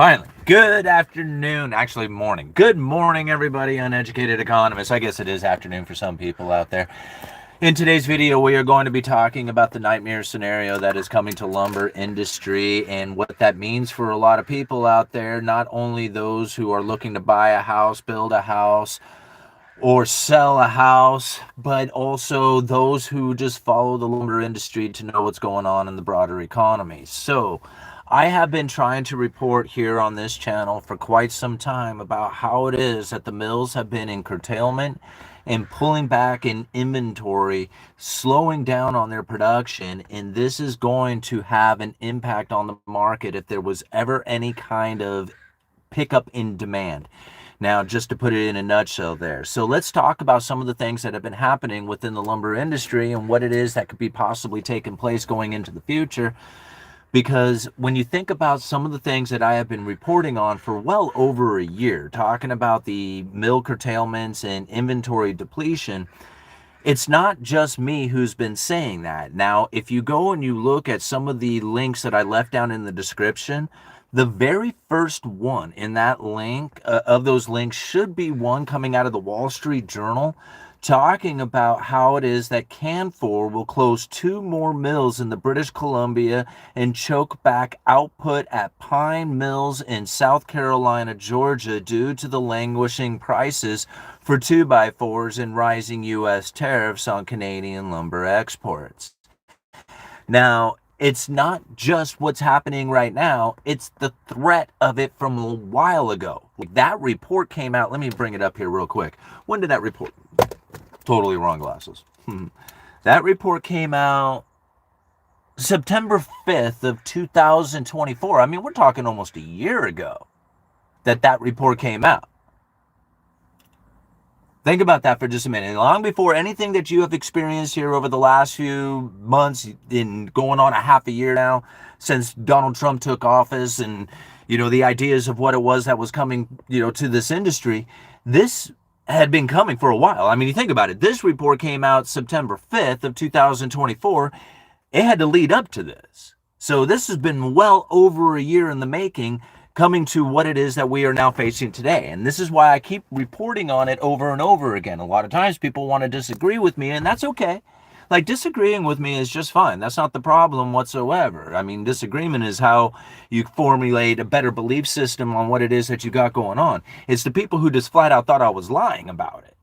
Finally, good afternoon, actually morning. Good morning, everybody, uneducated economists. I guess it is afternoon for some people out there. In today's video, we are going to be talking about the nightmare scenario that is coming to lumber industry and what that means for a lot of people out there, not only those who are looking to buy a house, build a house, or sell a house, but also those who just follow the lumber industry to know what's going on in the broader economy. So I have been trying to report here on this channel for quite some time about how it is that the mills have been in curtailment and pulling back in inventory, slowing down on their production, and this is going to have an impact on the market if there was ever any kind of pickup in demand. Now, just to put it in a nutshell there. So let's talk about some of the things that have been happening within the lumber industry and what it is that could be possibly taking place going into the future. Because when you think about some of the things that I have been reporting on for well over a year, talking about the mill curtailments and inventory depletion, it's not just me who's been saying that. Now, if you go and you look at some of the links that I left down in the description, the very first one in that link, of those links, should be one coming out of the Wall Street Journal, talking about how it is that Canfor will close 2 more mills in the British Columbia and choke back output at pine mills in South Carolina, Georgia, due to the languishing prices for 2x4s and rising U.S. tariffs on Canadian lumber exports. Now, it's not just what's happening right now, it's the threat of it from a while ago. Like, that report came out, let me bring it up here real quick. When did that report? Totally wrong glasses. That report came out September 5th of 2024. I mean, we're talking almost a year ago that report came out. Think about that for just a minute. Long before anything that you have experienced here over the last few months, in going on a half a year now, since Donald Trump took office, and, you know, the ideas of what it was that was coming, you know, to this industry, this had been coming for a while. I mean, you think about it. This report came out September 5th of 2024. It had to lead up to this. So this has been well over a year in the making, coming to what it is that we are now facing today. And this is why I keep reporting on it over and over again. A lot of times people want to disagree with me, and that's okay. Like, disagreeing with me is just fine. That's not the problem whatsoever. I mean, disagreement is how you formulate a better belief system on what it is that you got going on. It's the people who just flat out thought I was lying about it.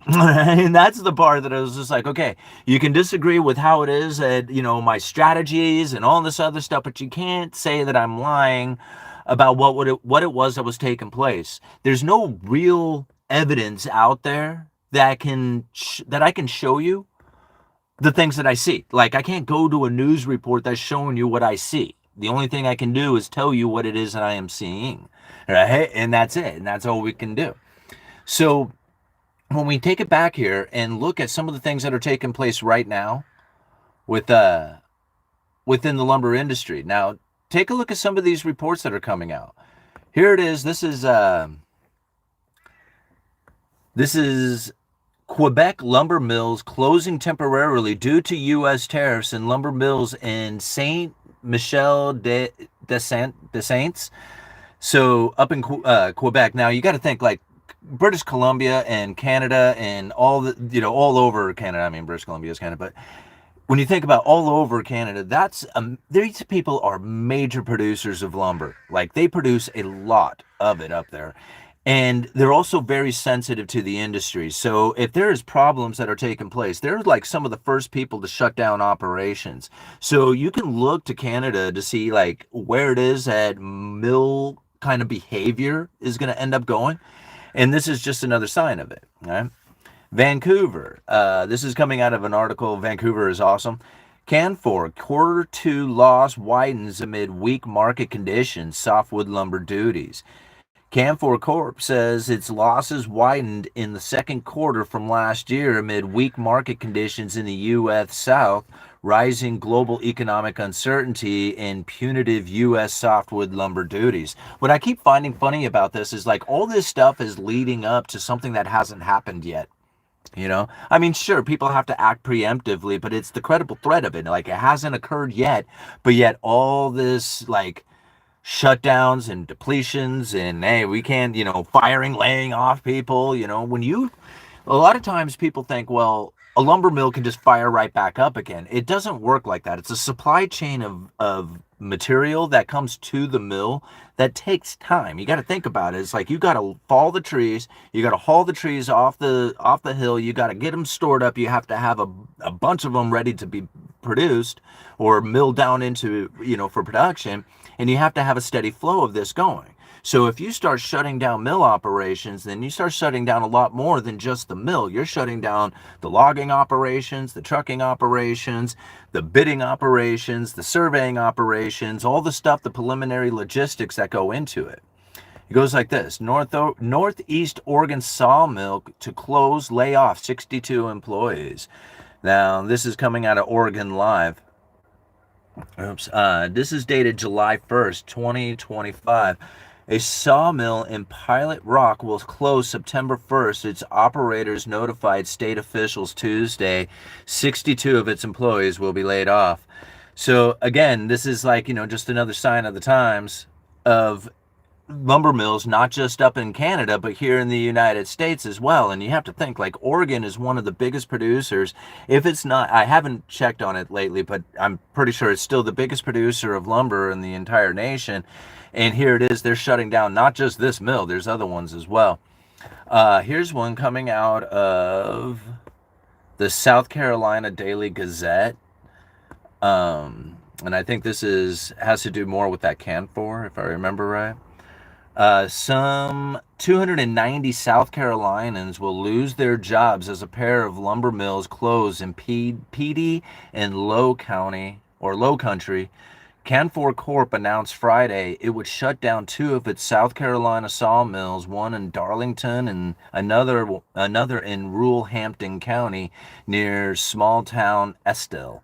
And that's the part that I was just like, okay, you can disagree with how it is, you know, my strategies and all this other stuff, but you can't say that I'm lying about what it was that was taking place. There's no real evidence out there that I can show you the things that I see. Like, I can't go to a news report that's showing you what I see. The only thing I can do is tell you what it is that I am seeing, right? And that's it. And that's all we can do. So when we take it back here and look at some of the things that are taking place right now with within the lumber industry. Now, take a look at some of these reports that are coming out. Here it is. This is Quebec lumber mills closing temporarily due to U.S. tariffs, and lumber mills in Saint Michel des Saints. So up in Quebec. Now you got to think, like, British Columbia and Canada and all the, you know, all over Canada. I mean, British Columbia is Canada, but when you think about all over Canada, that's these people are major producers of lumber. Like, they produce a lot of it up there. And they're also very sensitive to the industry. So if there's problems that are taking place, they're like some of the first people to shut down operations. So you can look to Canada to see, like, where it is that mill kind of behavior is going to end up going. And this is just another sign of it, right? Vancouver. This is coming out of an article. Vancouver is awesome. Canfor, Q2 loss widens amid weak market conditions, softwood lumber duties. Canfor Corp says its losses widened in the second quarter from last year amid weak market conditions in the U.S. South, rising global economic uncertainty, and punitive U.S. softwood lumber duties. What I keep finding funny about this is, like, all this stuff is leading up to something that hasn't happened yet. You know, I mean, sure, people have to act preemptively, but it's the credible threat of it. Like, it hasn't occurred yet, but yet all this, like, shutdowns and depletions and, hey, we can't, firing, laying off people. A lot of times people think, well, a lumber mill can just fire right back up again. It doesn't work like that. It's a supply chain of material that comes to the mill that takes time. You got to think about it. It's like you got to fall the trees, you got to haul the trees off the hill, you got to get them stored up. You have to have a bunch of them ready to be produced or milled down into, for production, and you have to have a steady flow of this going. So if you start shutting down mill operations, then you start shutting down a lot more than just the mill. You're shutting down the logging operations, the trucking operations, the bidding operations, the surveying operations, all the stuff, the preliminary logistics that go into it. It goes like this. Northeast Oregon sawmill to close, lay off 62 employees. Now, this is coming out of Oregon Live. Oops. This is dated July 1st, 2025. A sawmill in Pilot Rock will close September 1st. Its operators notified state officials Tuesday. 62 of its employees will be laid off. So again, this is like, just another sign of the times of lumber mills, not just up in Canada, but here in the United States as well. And you have to think, like, Oregon is one of the biggest producers. If it's not, I haven't checked on it lately, but I'm pretty sure it's still the biggest producer of lumber in the entire nation. And here it is, they're shutting down not just this mill, there's other ones as well. Here's one coming out of the South Carolina Daily Gazette. And I think this has to do more with that Canfor, if I remember right. Some 290 South Carolinians will lose their jobs as a pair of lumber mills close in Petey and Low Country. Canfor Corp announced Friday it would shut down 2 of its South Carolina sawmills, one in Darlington and another in rural Hampton County near small town Estelle.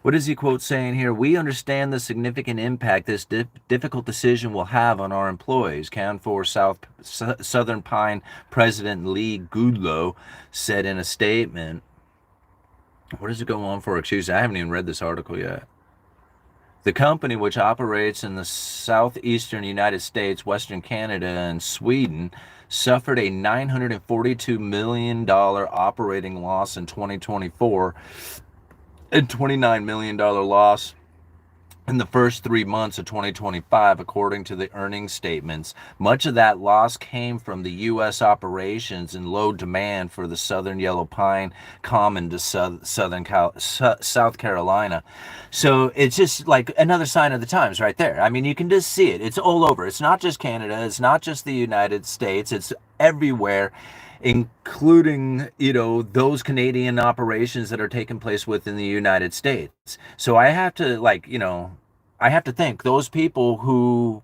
What is he quote saying here? We understand the significant impact this difficult decision will have on our employees, Canfor Southern Pine President Lee Goodlow said in a statement. What does it go on for? Excuse me, I haven't even read this article yet. The company, which operates in the southeastern United States, Western Canada, and Sweden, suffered a $942 million operating loss in 2024 and $29 million loss in the first 3 months of 2025, according to the earnings statements. Much of that loss came from the U.S. operations and low demand for the southern yellow pine common to South Carolina. So it's just like another sign of the times right there. I mean, you can just see it. It's all over. It's not just Canada. It's not just the United States. It's everywhere, including, those Canadian operations that are taking place within the United States. So I have to, I have to think those people who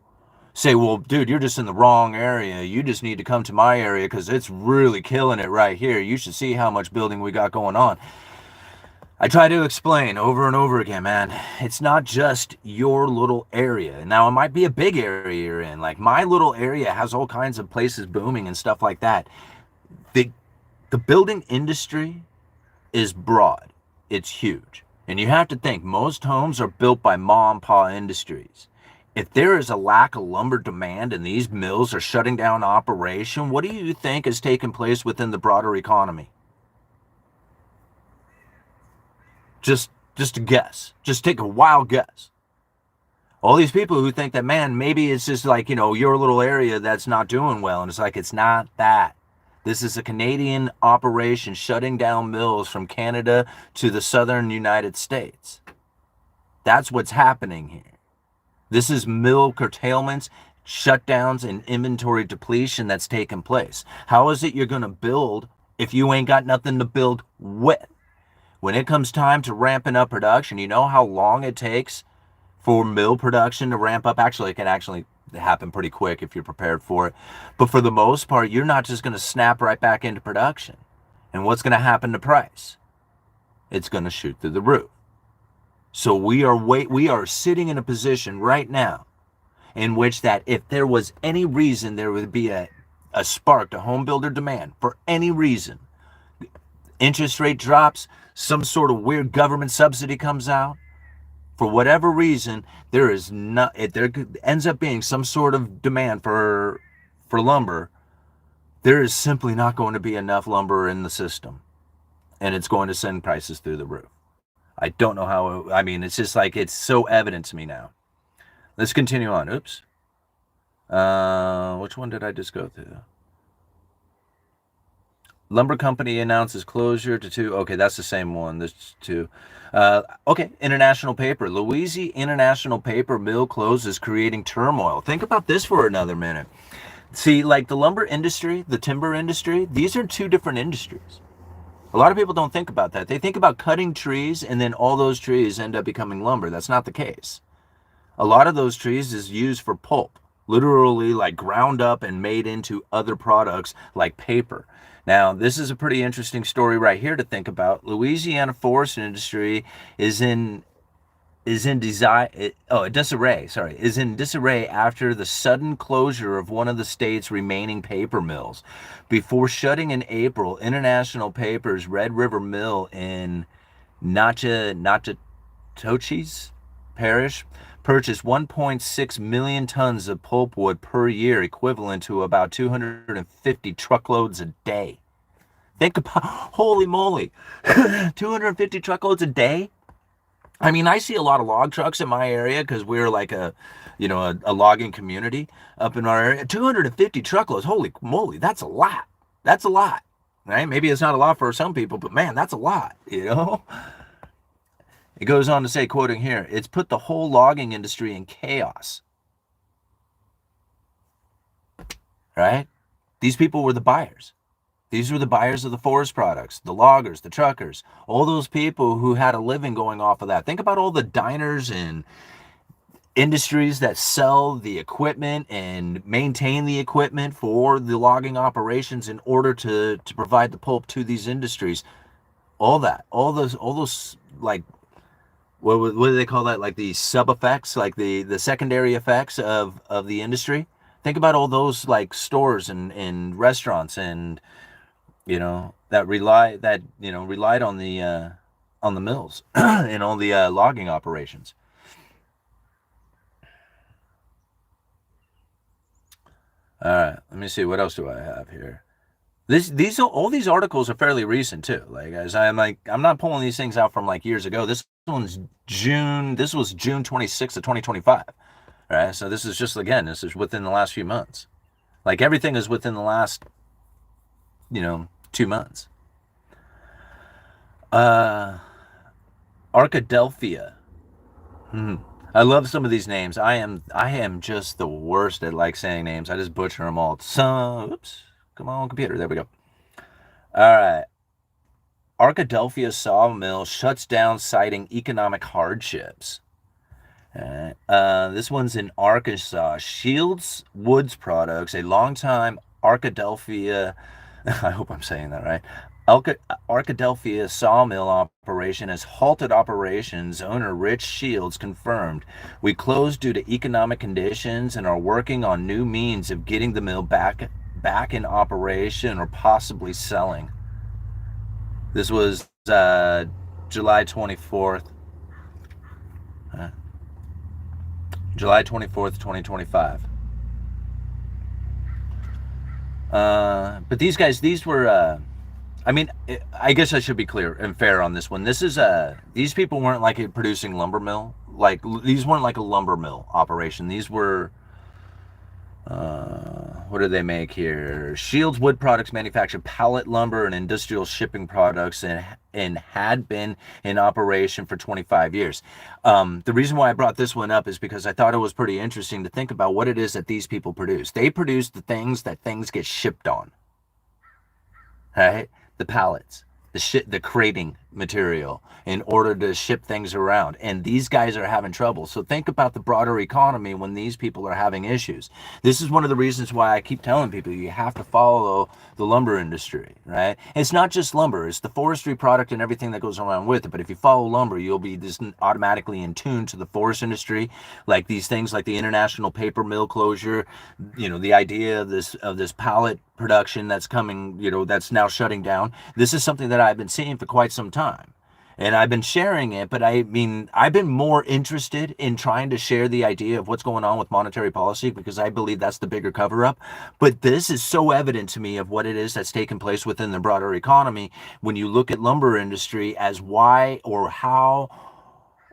say, well, dude, you're just in the wrong area. You just need to come to my area because it's really killing it right here. You should see how much building we got going on. I try to explain over and over again, man, it's not just your little area. Now, it might be a big area you're in. Like, my little area has all kinds of places booming and stuff like that. The building industry is broad. It's huge. And you have to think, most homes are built by mom and pa industries. If there is a lack of lumber demand and these mills are shutting down operation, what do you think is taking place within the broader economy? Just a guess. Just take a wild guess. All these people who think that, man, maybe it's just like, your little area that's not doing well. And it's like, it's not that. This is a Canadian operation shutting down mills from Canada to the southern United States. That's what's happening here. This is mill curtailments, shutdowns, and inventory depletion that's taking place. How is it you're going to build if you ain't got nothing to build with? When it comes time to ramping up production, you know how long it takes for mill production to ramp up? Actually, it can actually happen pretty quick if you're prepared for it. But for the most part, you're not just going to snap right back into production. And what's going to happen to price? It's going to shoot through the roof. So we are sitting in a position right now in which that if there was any reason there would be a spark to home builder demand for any reason, interest rate drops, some sort of weird government subsidy comes out, For whatever reason, there is not, there ends up being some sort of demand for lumber. There is simply not going to be enough lumber in the system, and it's going to send prices through the roof. I don't know how, I mean, it's just like, it's so evident to me now. Let's continue on. Oops. Which one did I just go through? Lumber company announces closure to two. Okay, that's the same one. There's two. Okay, International Paper. Louisiana International Paper mill closes, creating turmoil. Think about this for another minute. See, like the lumber industry, the timber industry, these are two different industries. A lot of people don't think about that. They think about cutting trees and then all those trees end up becoming lumber. That's not the case. A lot of those trees is used for pulp, literally like ground up and made into other products like paper. Now, this is a pretty interesting story right here to think about. Louisiana forest industry is in disarray after the sudden closure of one of the state's remaining paper mills. Before shutting in April, International Paper's Red River Mill in Natchitoches Parish purchased 1.6 million tons of pulpwood per year, equivalent to about 250 truckloads a day. Think about, holy moly, 250 truckloads a day? I mean, I see a lot of log trucks in my area because we're like a logging community up in our area. 250 truckloads, holy moly, that's a lot. That's a lot, right? Maybe it's not a lot for some people, but man, that's a lot, you know? It goes on to say, quoting here, it's put the whole logging industry in chaos, right? These people were the buyers. These were the buyers of the forest products, the loggers, the truckers, all those people who had a living going off of that. Think about all the diners and industries that sell the equipment and maintain the equipment for the logging operations in order to provide the pulp to these industries. All that, all those like, what do they call that? Like the sub effects, like the secondary effects of the industry. Think about all those like stores and restaurants and that relied on the mills and on the logging operations. All right, let me see, what else do I have here? All these articles are fairly recent too. Like, guys, I'm not pulling these things out from like years ago. This was June 26th of 2025. All right, so this is within the last few months. Like, everything is within the last 2 months. Arkadelphia. I love some of these names. I am just the worst at like saying names. I just butcher them all. Oops. Come on, computer. There we go. All right. Arkadelphia sawmill shuts down, citing economic hardships. This one's in Arkansas. Shields Woods Products, a longtime Arkadelphia, I hope I'm saying that right, Arkadelphia sawmill operation has halted operations. Owner Rich Shields confirmed, "We closed due to economic conditions and are working on new means of getting the mill back in operation or possibly selling." This was July 24th. July 24th, 2025. But these were, I guess I should be clear and fair on this one. This is, these people weren't like a producing lumber mill. Like, these weren't like a lumber mill operation. These were, what do they make here? Shields Wood Products manufacture pallet lumber and industrial shipping products and had been in operation for 25 years. The reason why I brought this one up is because I thought it was pretty interesting to think about what it is that these people produce. They produce the things that things get shipped on, right? The pallets, the crating material in order to ship things around. And these guys are having trouble. So think about the broader economy when these people are having issues. This is one of the reasons why I keep telling people you have to follow the lumber industry, right? It's not just lumber, it's the forestry product and everything that goes around with it. But if you follow lumber, you'll be just automatically in tune to the forest industry, like these things like the International Paper mill closure, the idea of this pallet production that's coming, that's now shutting down. This is something that I've been seeing for quite some time. And I've been sharing it, but I mean, I've been more interested in trying to share the idea of what's going on with monetary policy because I believe that's the bigger cover up. But this is so evident to me of what it is that's taking place within the broader economy when you look at lumber industry as why or how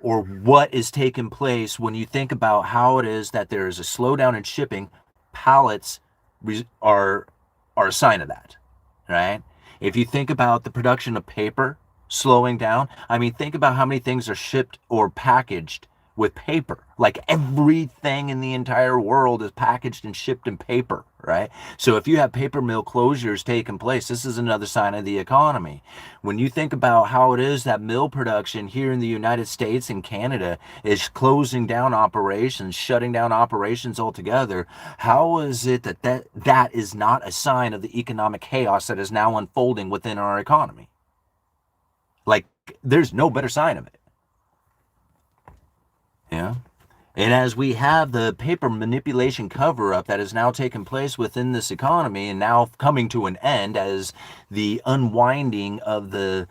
or what is taking place when you think about how it is that there is a slowdown in shipping. Pallets are are a sign of that, right? If you think about the production of paper slowing down, I mean, think about how many things are shipped or packaged with paper. Like everything in the entire world is packaged and shipped in paper, right? So if you have paper mill closures taking place, this is another sign of the economy. When you think about how it is that mill production here in the United States and Canada is closing down operations, shutting down operations altogether, how is it that that is not a sign of the economic chaos that is now unfolding within our economy? Like, there's no better sign of it. Yeah. And as we have the paper manipulation cover up that is now taking place within this economy and now coming to an end as the unwinding of the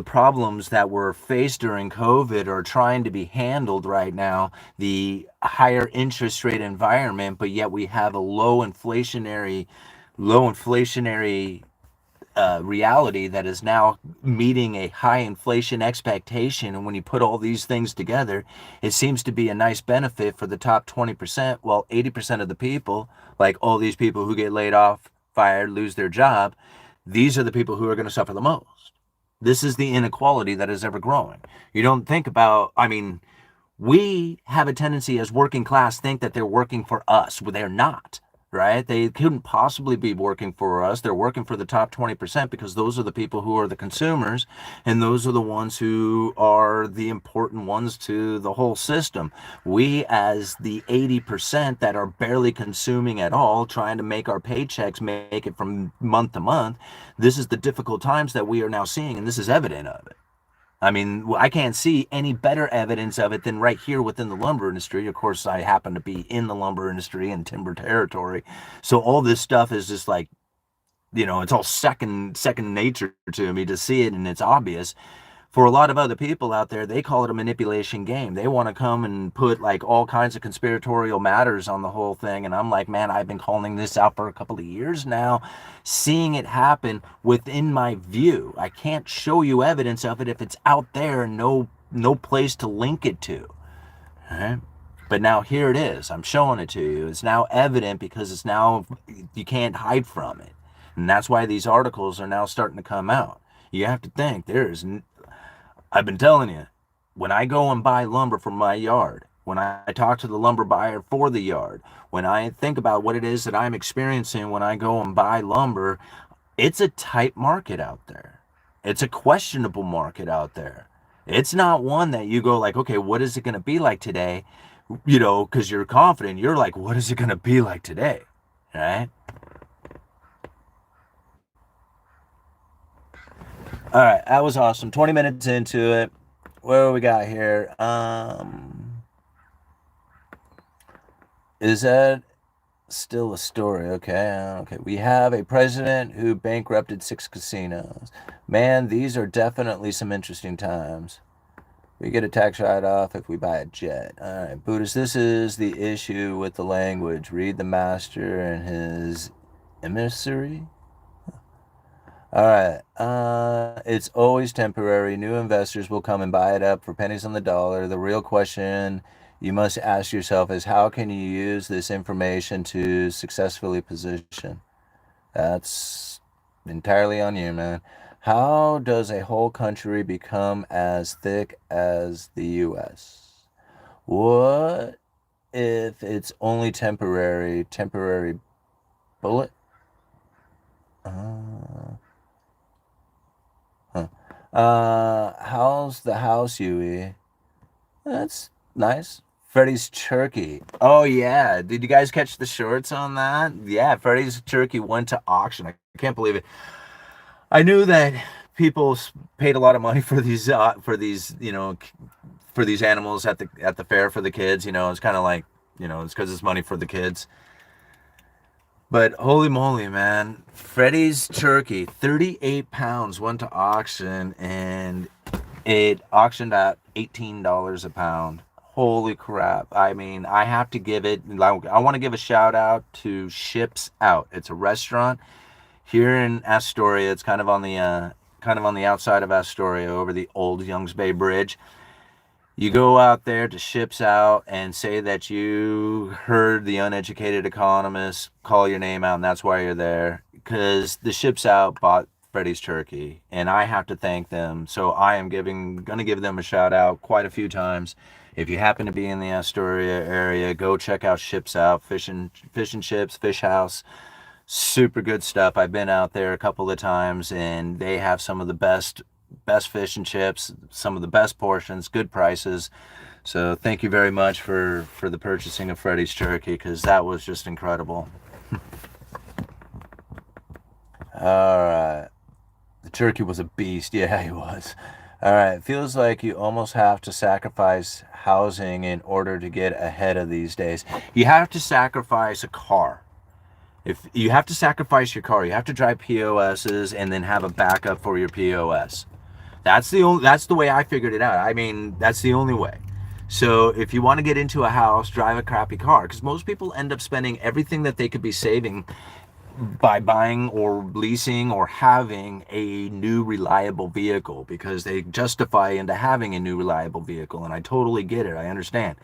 problems that were faced during COVID are trying to be handled right now, the higher interest rate environment, but yet we have a low inflationary reality that is now meeting a high inflation expectation. And when you put all these things together, it seems to be a nice benefit for the top 20%, while 80% of the people, like all these people who get laid off, fired, lose their job, these are the people who are going to suffer the most. This is the inequality that is ever growing. You don't think about, I mean, we have a tendency as working class think that they're working for us. Well, they're not, right? They couldn't possibly be working for us. They're working for the top 20% because those are the people who are the consumers, and those are the ones who are the important ones to the whole system. We, as the 80% that are barely consuming at all, trying to make our paychecks make it from month to month, this is the difficult times that we are now seeing, and this is evident of it. I mean, I can't see any better evidence of it than right here within the lumber industry. Of course, I happen to be in the lumber industry and timber territory. So all this stuff is just like, it's all second nature to me to see it, and it's obvious. For a lot of other people out there, they call it a manipulation game. They want to come and put like all kinds of conspiratorial matters on the whole thing. And I'm like, man, I've been calling this out for a couple of years now, seeing it happen within my view. I can't show you evidence of it if it's out there and no place to link it to. All right? But now here it is. I'm showing it to you. It's now evident because it's now, you can't hide from it. And that's why these articles are now starting to come out. You have to think I've been telling you, when I go and buy lumber for my yard, when I talk to the lumber buyer for the yard, when I think about what it is that I'm experiencing when I go and buy lumber, it's a tight market out there. It's a questionable market out there. It's not one that you go like, okay, what is it going to be like today? Because you're confident. You're like, what is it going to be like today? Right? All right, that was awesome. 20 minutes into it. What do we got here? Is that still a story? Okay. We have a president who bankrupted 6 casinos. Man, these are definitely some interesting times. We get a tax write-off if we buy a jet. All right, Buddhist, this is the issue with the language. Read the master and his emissary. All right. It's always temporary. New investors will come and buy it up for pennies on the dollar. The real question you must ask yourself is how can you use this information to successfully position? That's entirely on you, man. How does a whole country become as thick as the U.S.? What if it's only temporary? Temporary bullet? How's the house, Huey? That's nice. Freddy's Turkey. Oh, yeah. Did you guys catch the shorts on that? Yeah, Freddy's Turkey went to auction. I can't believe it. I knew that people paid a lot of money for these, for these animals at the fair for the kids. It's kind of like, it's because it's money for the kids. But holy moly, man. Freddy's Turkey, 38 pounds, went to auction, and It auctioned at $18 a pound. Holy crap. I mean, I have to give it, I want to give a shout out to Ships Out. It's a restaurant here in Astoria. It's kind of on the outside of Astoria over the old Youngs Bay Bridge. You go out there to Ships Out and say that you heard the Uneducated Economist call your name out, and that's why you're there. Because the Ships Out bought Freddy's Turkey, and I have to thank them. So I am gonna give them a shout out quite a few times. If you happen to be in the Astoria area, go check out Ships Out, fish and chips, fish house. Super good stuff. I've been out there a couple of times, and they have some of the best fish and chips, some of the best portions, good prices. So thank you very much for the purchasing of Freddy's Turkey, because that was just incredible. All right. The turkey was a beast. Yeah, he was. All right. It feels like you almost have to sacrifice housing in order to get ahead of these days. You have to sacrifice a car. If you have to sacrifice your car, you have to drive POSs and then have a backup for your POS. That's the way I figured it out. I mean, that's the only way. So if you want to get into a house, drive a crappy car, because most people end up spending everything that they could be saving by buying or leasing or having a new reliable vehicle, because they justify into having a new reliable vehicle. And I totally get it. I understand.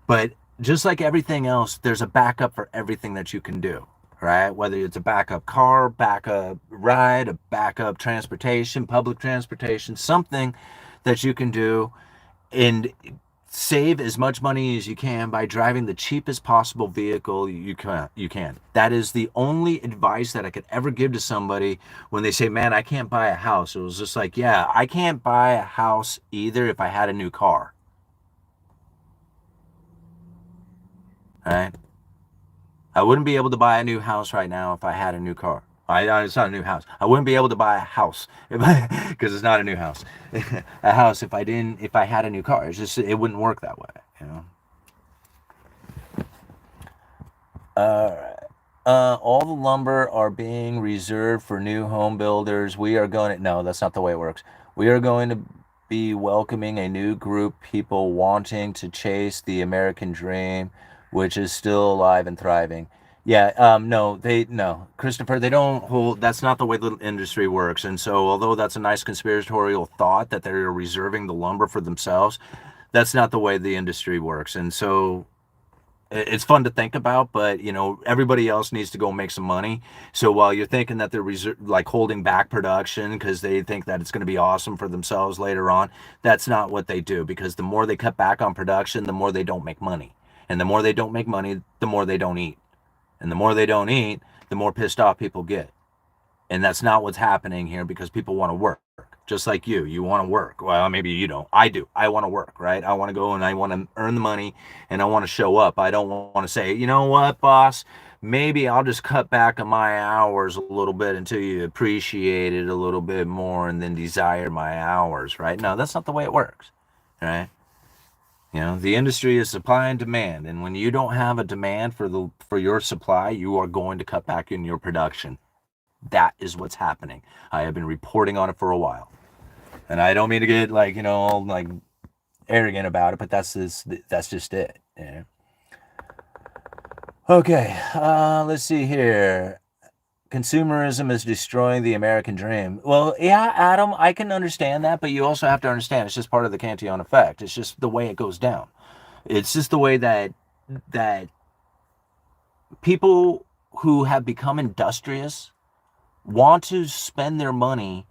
But just like everything else, there's a backup for everything that you can do, right? Whether it's a backup car, backup ride, a backup transportation, public transportation, something that you can do and save as much money as you can by driving the cheapest possible vehicle you can. That is the only advice that I could ever give to somebody when they say, man, I can't buy a house. It was just like, yeah, I can't buy a house either if I had a new car. All right? I wouldn't be able to buy a new house right now if I had a new car. It's not a new house. I wouldn't be able to buy a house because it's not a new house. A house if I had a new car. It's just, it wouldn't work that way, you know. All right. All the lumber are being reserved for new home builders. We are going to, no, that's not the way it works. We are going to be welcoming a new group, people wanting to chase the American dream, which is still alive and thriving. Yeah, no, Christopher, they don't hold, that's not the way the industry works. And so, although that's a nice conspiratorial thought that they're reserving the lumber for themselves, that's not the way the industry works. And so, it's fun to think about, but you know, everybody else needs to go make some money. So while you're thinking that they're like holding back production because they think that it's going to be awesome for themselves later on, that's not what they do, because the more they cut back on production, the more they don't make money. And the more they don't make money, the more they don't eat. And the more they don't eat, the more pissed off people get. And that's not what's happening here, because people want to work. Just like you want to work. Well, maybe you don't. I do. I want to work, right? I want to go and I want to earn the money and I want to show up. I don't want to say, you know what, boss, maybe I'll just cut back on my hours a little bit until you appreciate it a little bit more and then desire my hours, right? No, that's not the way it works, right? You know, the industry is supply and demand, and when you don't have a demand for your supply, you are going to cut back in your production. That is what's happening. I have been reporting on it for a while. And I don't mean to get like, you know, like arrogant about it, but that's just it. Yeah. Okay, let's see here. Consumerism is destroying the American dream. Well, yeah, Adam, I can understand that, but you also have to understand it's just part of the Cantillon effect. It's just the way it goes down. It's just the way that people who have become industrious want to spend their money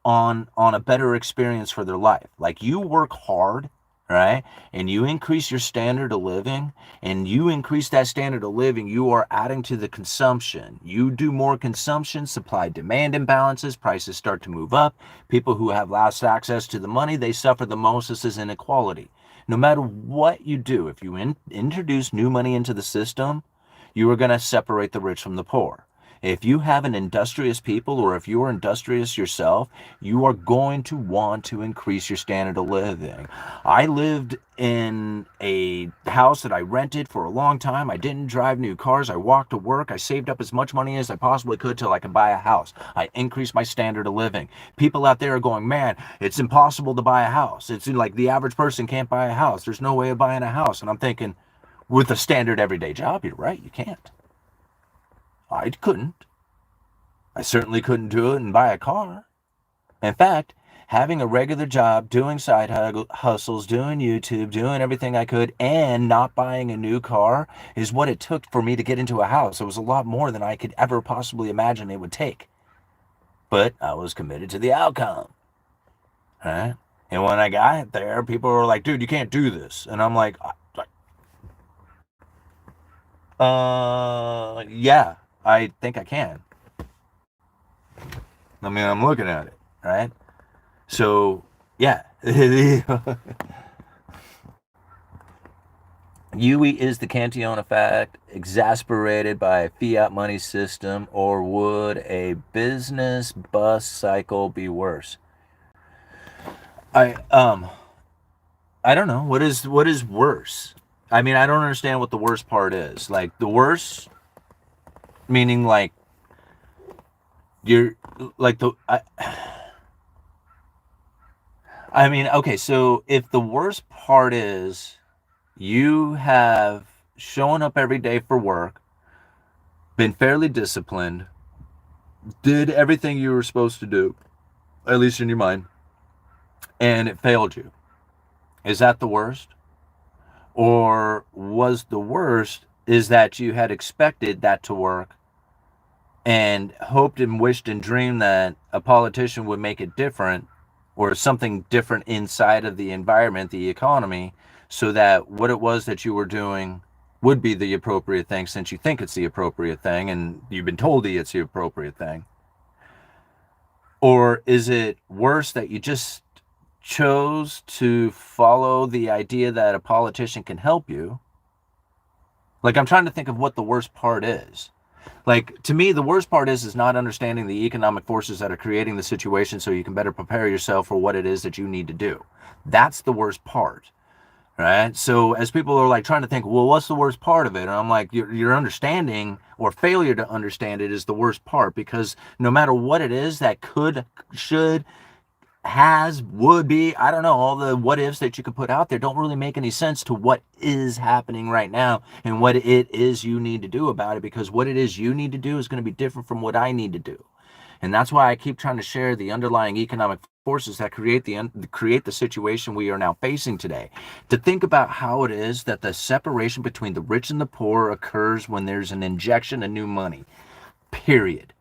on a better experience for their life. Like, you work hard, right? And you increase your standard of living, and you increase that standard of living, you are adding to the consumption. You do more consumption, supply demand imbalances, prices start to move up. People who have less access to the money, they suffer the most. This is inequality. No matter what you do, if you introduce new money into the system, you are going to separate the rich from the poor. If you have an industrious people, or if you're industrious yourself, you are going to want to increase your standard of living. I lived in a house that I rented for a long time. I didn't drive new cars. I walked to work. I saved up as much money as I possibly could till I could buy a house. I increased my standard of living. People out there are going, man, it's impossible to buy a house. It's like the average person can't buy a house. There's no way of buying a house. And I'm thinking, with a standard everyday job, you're right, you can't. I couldn't. I certainly couldn't do it and buy a car. In fact, having a regular job, doing side hustles, doing YouTube, doing everything I could, and not buying a new car is what it took for me to get into a house. It was a lot more than I could ever possibly imagine it would take. But I was committed to the outcome. Right? And when I got there, people were like, dude, you can't do this. And I'm like, yeah, I think I can. I mean, I'm looking at it, right? So, yeah. UE is the Cantillon effect, exasperated by a fiat money system, or would a business bust cycle be worse? I don't know. What is worse? I mean, I don't understand what the worst part is. Like, the worst, meaning like you're like I mean, okay, so if the worst part is you have shown up every day for work, been fairly disciplined, did everything you were supposed to do, at least in your mind, and it failed you, is that the worst? Or was the worst is that you had expected that to work and hoped and wished and dreamed that a politician would make it different, or something different inside of the environment, the economy, so that what it was that you were doing would be the appropriate thing, since you think it's the appropriate thing and you've been told it's the appropriate thing? Or is it worse that you just chose to follow the idea that a politician can help you? Like, I'm trying to think of what the worst part is. Like, to me, the worst part is not understanding the economic forces that are creating the situation so you can better prepare yourself for what it is that you need to do. That's the worst part, right? So as people are like trying to think, well, what's the worst part of it? And I'm like, your understanding or failure to understand it is the worst part, because no matter what it is that could, should, has, would be, I don't know, all the what ifs that you could put out there don't really make any sense to what is happening right now and what it is you need to do about it, because what it is you need to do is going to be different from what I need to do. And that's why I keep trying to share the underlying economic forces that create the situation we are now facing today. To think about how it is that the separation between the rich and the poor occurs when there's an injection of new money, period.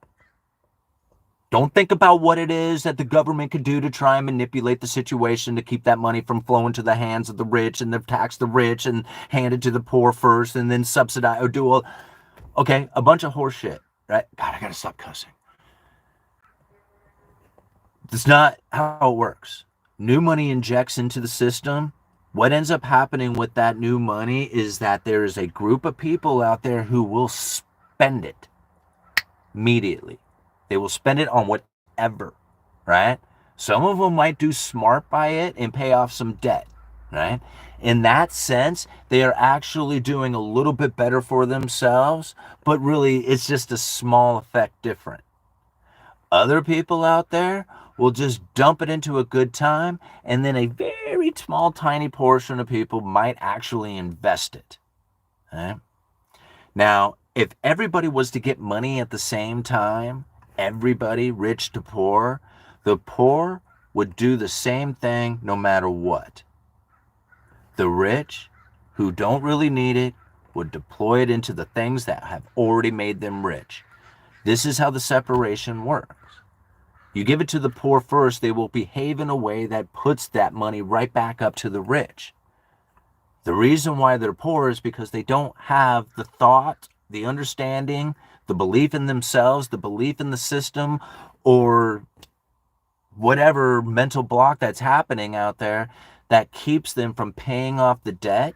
Don't think about what it is that the government could do to try and manipulate the situation to keep that money from flowing to the hands of the rich, and tax the rich and hand it to the poor first and then subsidize or do all, okay, a bunch of horse shit, right? God, I gotta stop cussing. That's not how it works. New money injects into the system. What ends up happening with that new money is that there is a group of people out there who will spend it immediately. They will spend it on whatever, right? Some of them might do smart by it and pay off some debt, right? In that sense, they are actually doing a little bit better for themselves, but really it's just a small effect different. Other people out there will just dump it into a good time, and then a very small, tiny portion of people might actually invest it, right? Now, if everybody was to get money at the same time, everybody, rich to poor, the poor would do the same thing no matter what. The rich, who don't really need it, would deploy it into the things that have already made them rich. This is how the separation works. You give it to the poor first, they will behave in a way that puts that money right back up to the rich. The reason why they're poor is because they don't have the thought, the understanding, the belief in themselves, the belief in the system, or whatever mental block that's happening out there that keeps them from paying off the debt,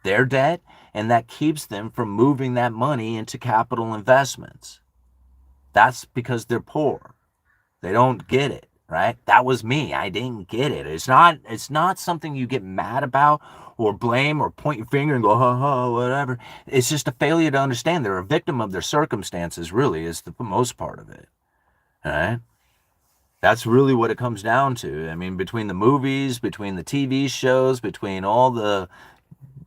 their debt, and that keeps them from moving that money into capital investments. That's because they're poor. They don't get it, right? That was me. I didn't get it. It's not something you get mad about or blame or point your finger and go, ha ha, whatever. It's just a failure to understand. They're a victim of their circumstances, really, is the most part of it. All right? That's really what it comes down to. I mean, between the movies, between the TV shows, between all the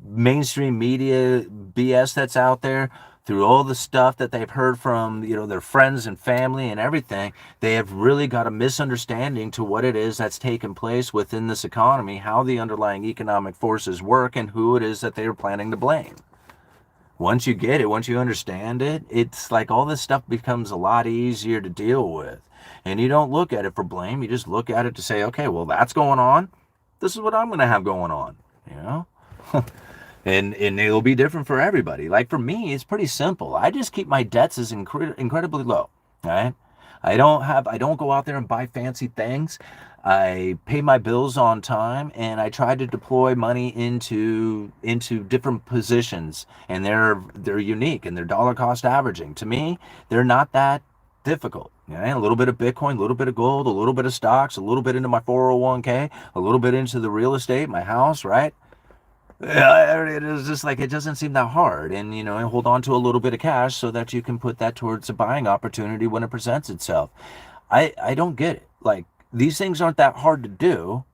mainstream media BS that's out there, through all the stuff that they've heard from, their friends and family and everything, they have really got a misunderstanding to what it is that's taken place within this economy, how the underlying economic forces work, and who it is that they are planning to blame. Once you get it, once you understand it, it's like all this stuff becomes a lot easier to deal with. And you don't look at it for blame, you just look at it to say, okay, well, that's going on. This is what I'm going to have going on, you know? And it'll be different for everybody. Like for me, it's pretty simple. I just keep my debts as incredibly low, right? I don't go out there and buy fancy things. I pay my bills on time, and I try to deploy money into different positions, and they're unique, and they're dollar cost averaging. To me, they're not that difficult. A little bit of Bitcoin, a little bit of gold, a little bit of stocks, a little bit into my 401k, a little bit into the real estate, my house, right? Yeah, it is just like it doesn't seem that hard, and hold on to a little bit of cash so that you can put that towards a buying opportunity when it presents itself. I don't get it. Like these things aren't that hard to do.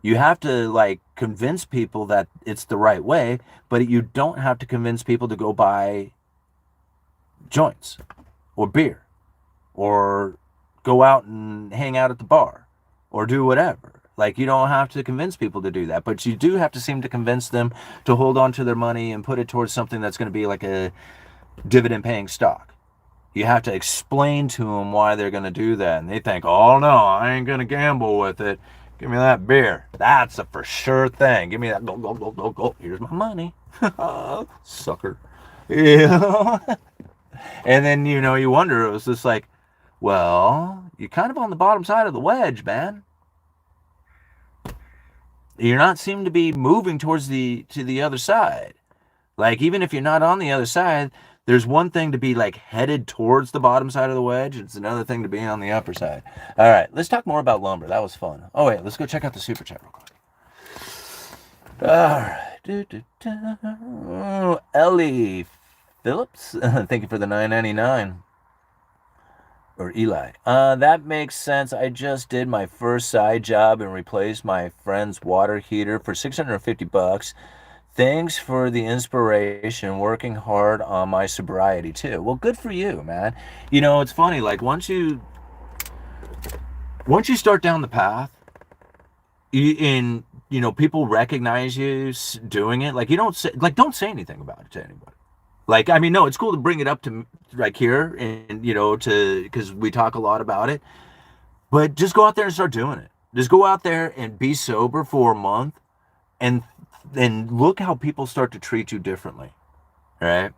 You have to like convince people that it's the right way, but you don't have to convince people to go buy joints or beer or go out and hang out at the bar or do whatever. Like you don't have to convince people to do that, but you do have to seem to convince them to hold on to their money and put it towards something that's going to be like a dividend paying stock. You have to explain to them why they're going to do that, and they think, oh no, I ain't going to gamble with it. Give me that beer. That's a for sure thing. Give me that. Go, go, go, go, go. Here's my money. Sucker. Yeah. And then, you wonder, it was just like, well, you're kind of on the bottom side of the wedge, man. You're not seem to be moving towards the other side. Like even if you're not on the other side, there's one thing to be like headed towards the bottom side of the wedge. It's another thing to be on the upper side. All right, let's talk more about lumber. That was fun. Oh wait, let's go check out the super chat real quick. All right, Ellie Phillips, thank you for the $9.99. Or Eli. That makes sense. I just did my first side job and replaced my friend's water heater for $650. Thanks for the inspiration. Working hard on my sobriety too. Well, good for you, man. It's funny. Like once you start down the path, people recognize you doing it. Like don't say anything about it to anybody. Like, I mean, no, it's cool to bring it up to like here and, because we talk a lot about it, but just go out there and start doing it. Just go out there and be sober for a month and then look how people start to treat you differently, right?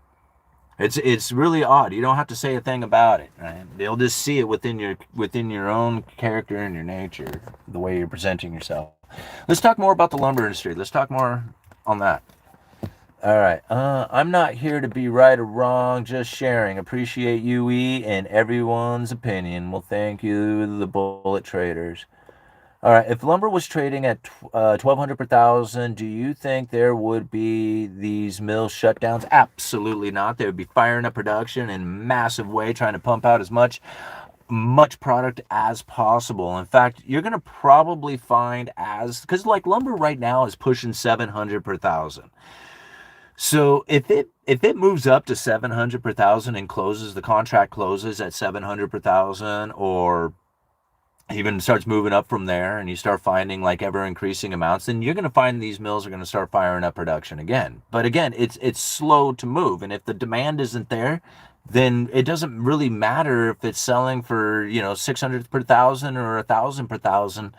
It's really odd. You don't have to say a thing about it, right? They'll just see it within your own character and your nature, the way you're presenting yourself. Let's talk more about the lumber industry. Let's talk more on that. All right. I'm not here to be right or wrong, just sharing. Appreciate UE and everyone's opinion. Well, thank you, the bullet traders. All right. If lumber was trading at $1,200 per thousand, do you think there would be these mill shutdowns? Absolutely not. They would be firing up production in a massive way, trying to pump out as much product as possible. In fact, you're going to probably find because like lumber right now is pushing 700 per thousand. So if it moves up to 700 per thousand and the contract closes at 700 per thousand, or even starts moving up from there, and you start finding like ever increasing amounts, then you're going to find these mills are going to start firing up production again. But again, it's slow to move, and if the demand isn't there, then it doesn't really matter if it's selling for 600 per thousand or 1,000 per thousand.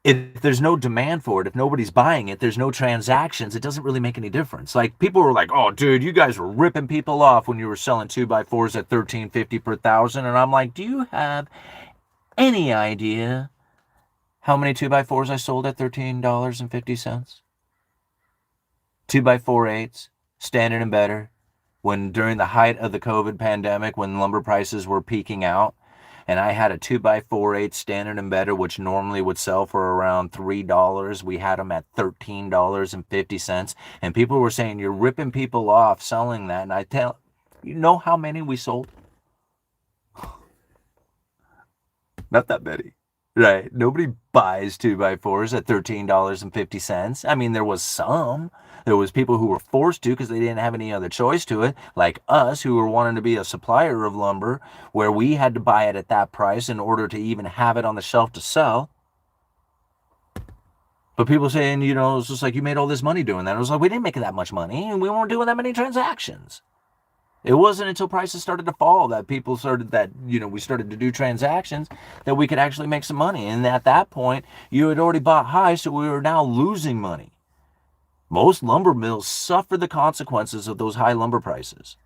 If there's no demand for it, if nobody's buying it, there's no transactions, it doesn't really make any difference. Like people were like, oh dude, you guys were ripping people off when you were selling 2x4s at $13.50 per thousand. And I'm like, do you have any idea how many 2x4s I sold at $13.50? 2x4 8s, standard and better, when during the height of the COVID pandemic, when lumber prices were peaking out, and I had a 2x4/8 standard and better, which normally would sell for around $3. We had them at $13.50, and people were saying, "You're ripping people off selling that." And I tell you, know how many we sold? Not that many. Right. Nobody buys 2x4s at $13.50. I mean, there was some. There was people who were forced to because they didn't have any other choice to it, like us who were wanting to be a supplier of lumber, where we had to buy it at that price in order to even have it on the shelf to sell. But people saying, it's just like, you made all this money doing that. I was like, we didn't make that much money, and we weren't doing that many transactions. It wasn't until prices started to fall that people started we started to do transactions that we could actually make some money. And at that point, you had already bought high, so we were now losing money. Most lumber mills suffered the consequences of those high lumber prices.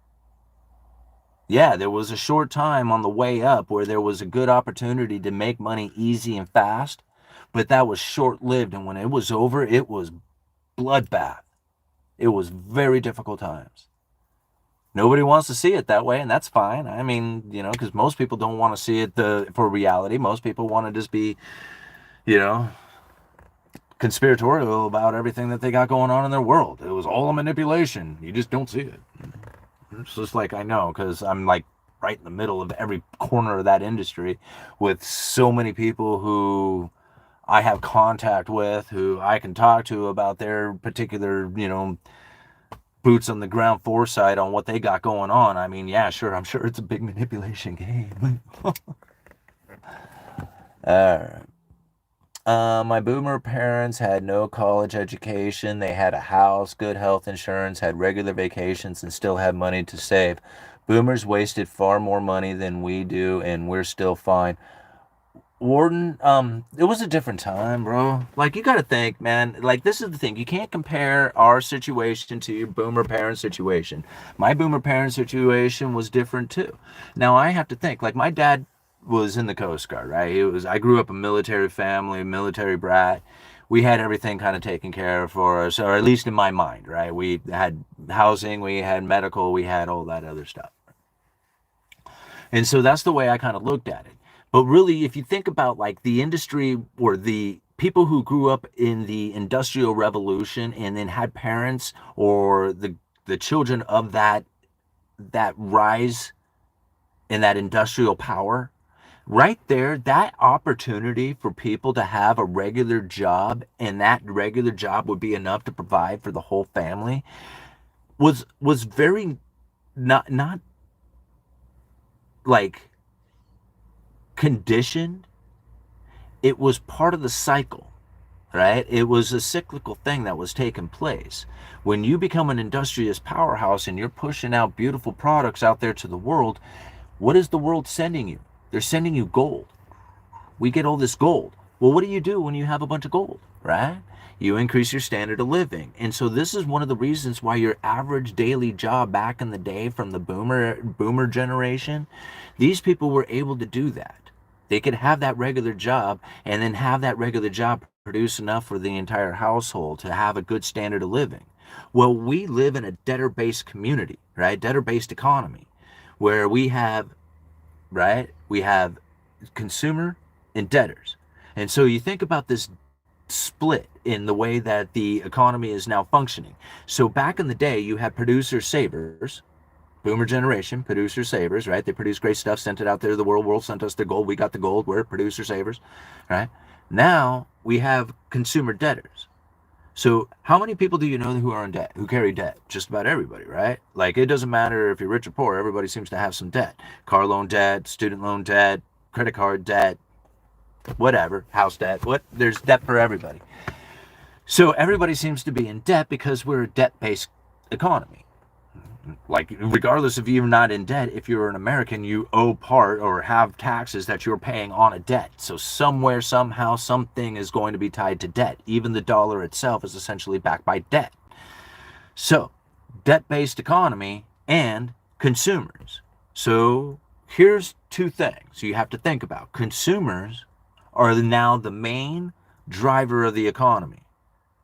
Yeah, there was a short time on the way up where there was a good opportunity to make money easy and fast, but that was short-lived. And when it was over, it was bloodbath. It was very difficult times. Nobody wants to see it that way, and that's fine. I mean, because most people don't want to see it for reality. Most people want to just be, conspiratorial about everything that they got going on in their world. It was all a manipulation. You just don't see it. It's just like, I know, because I'm like right in the middle of every corner of that industry with so many people who I have contact with, who I can talk to about their particular, boots on the ground foresight on what they got going on. I mean, yeah, sure, I'm sure it's a big manipulation game. All right. My boomer parents had no college education. They had a house, good health insurance, had regular vacations, and still had money to save. Boomers wasted far more money than we do, and we're still fine. Warden, it was a different time, bro. Like, you gotta think, man, like, this is the thing. You can't compare our situation to your boomer parent situation. My boomer parent situation was different, too. Now, I have to think, like, my dad was in the Coast Guard, right? I grew up a military family, military brat. We had everything kind of taken care of for us, or at least in my mind, right? We had housing, we had medical, we had all that other stuff. And so that's the way I kind of looked at it. But really, if you think about like the industry or the people who grew up in the Industrial Revolution and then had parents or the children of that rise in that industrial power, right there, that opportunity for people to have a regular job, and that regular job would be enough to provide for the whole family, was very not like conditioned. It was part of the cycle, right? It was a cyclical thing that was taking place. When you become an industrious powerhouse and you're pushing out beautiful products out there to the world, what is the world sending you? They're sending you gold. We get all this gold. Well, what do you do when you have a bunch of gold, right? You increase your standard of living. And so this is one of the reasons why your average daily job back in the day from the boomer generation, these people were able to do that. They could have that regular job and then have that regular job produce enough for the entire household to have a good standard of living. Well, we live in a debtor-based community, right? Debtor-based economy, where we have, right? We have consumer and debtors. And so you think about this split in the way that the economy is now functioning. So back in the day, you had producer savers, boomer generation, producer savers, right? They produced great stuff, sent it out there to the world sent us their gold, we got the gold, we're producer savers, right? Now we have consumer debtors. So how many people do you know who are in debt, who carry debt? Just about everybody, right? Like, it doesn't matter if you're rich or poor, everybody seems to have some debt. Car loan debt, student loan debt, credit card debt, whatever, house debt, there's debt for everybody. So everybody seems to be in debt because we're a debt-based economy. Like, regardless if you're not in debt, if you're an American, you owe part or have taxes that you're paying on a debt. So somewhere, somehow, something is going to be tied to debt. Even the dollar itself is essentially backed by debt. So, debt-based economy and consumers. So here's two things you have to think about. Consumers are now the main driver of the economy.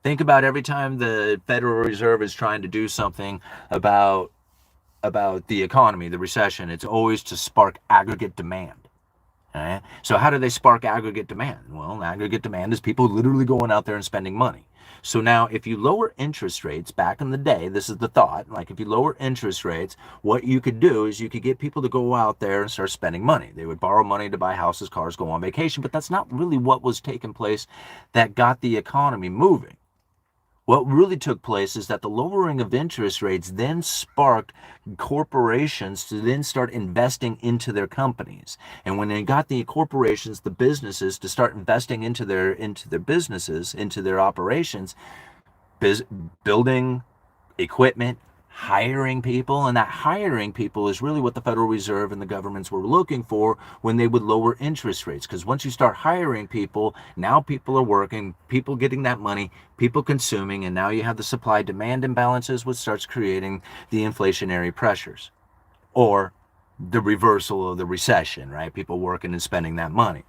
Think about every time the Federal Reserve is trying to do something about about the economy, the recession, it's always to spark aggregate demand. Right? So how do they spark aggregate demand? Well, aggregate demand is people literally going out there and spending money. So now if you lower interest rates, back in the day, this is the thought, like if you lower interest rates, what you could do is you could get people to go out there and start spending money. They would borrow money to buy houses, cars, go on vacation, but that's not really what was taking place that got the economy moving. What really took place is that the lowering of interest rates then sparked corporations to then start investing into their companies. And when they got the corporations, the businesses, to start investing into their businesses, into their operations, building equipment, hiring people, and that hiring people is really what the Federal Reserve and the governments were looking for when they would lower interest rates. Because once you start hiring people, now people are working, people getting that money, people consuming, and now you have the supply-demand imbalances, which starts creating the inflationary pressures, or the reversal of the recession, right? People working and spending that money.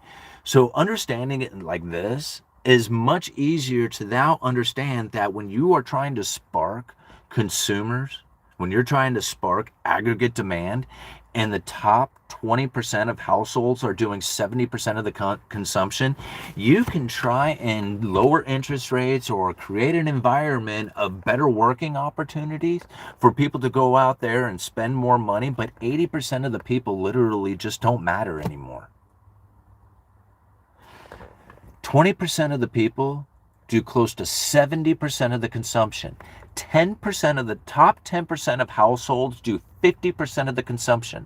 So understanding it like this is much easier to now understand that when you are trying to spark consumers, when you're trying to spark aggregate demand, and the top 20% of households are doing 70% of the consumption, you can try and lower interest rates or create an environment of better working opportunities for people to go out there and spend more money, but 80% of the people literally just don't matter anymore. 20% of the people do close to 70% of the consumption. 10% of the top 10% of households do 50% of the consumption.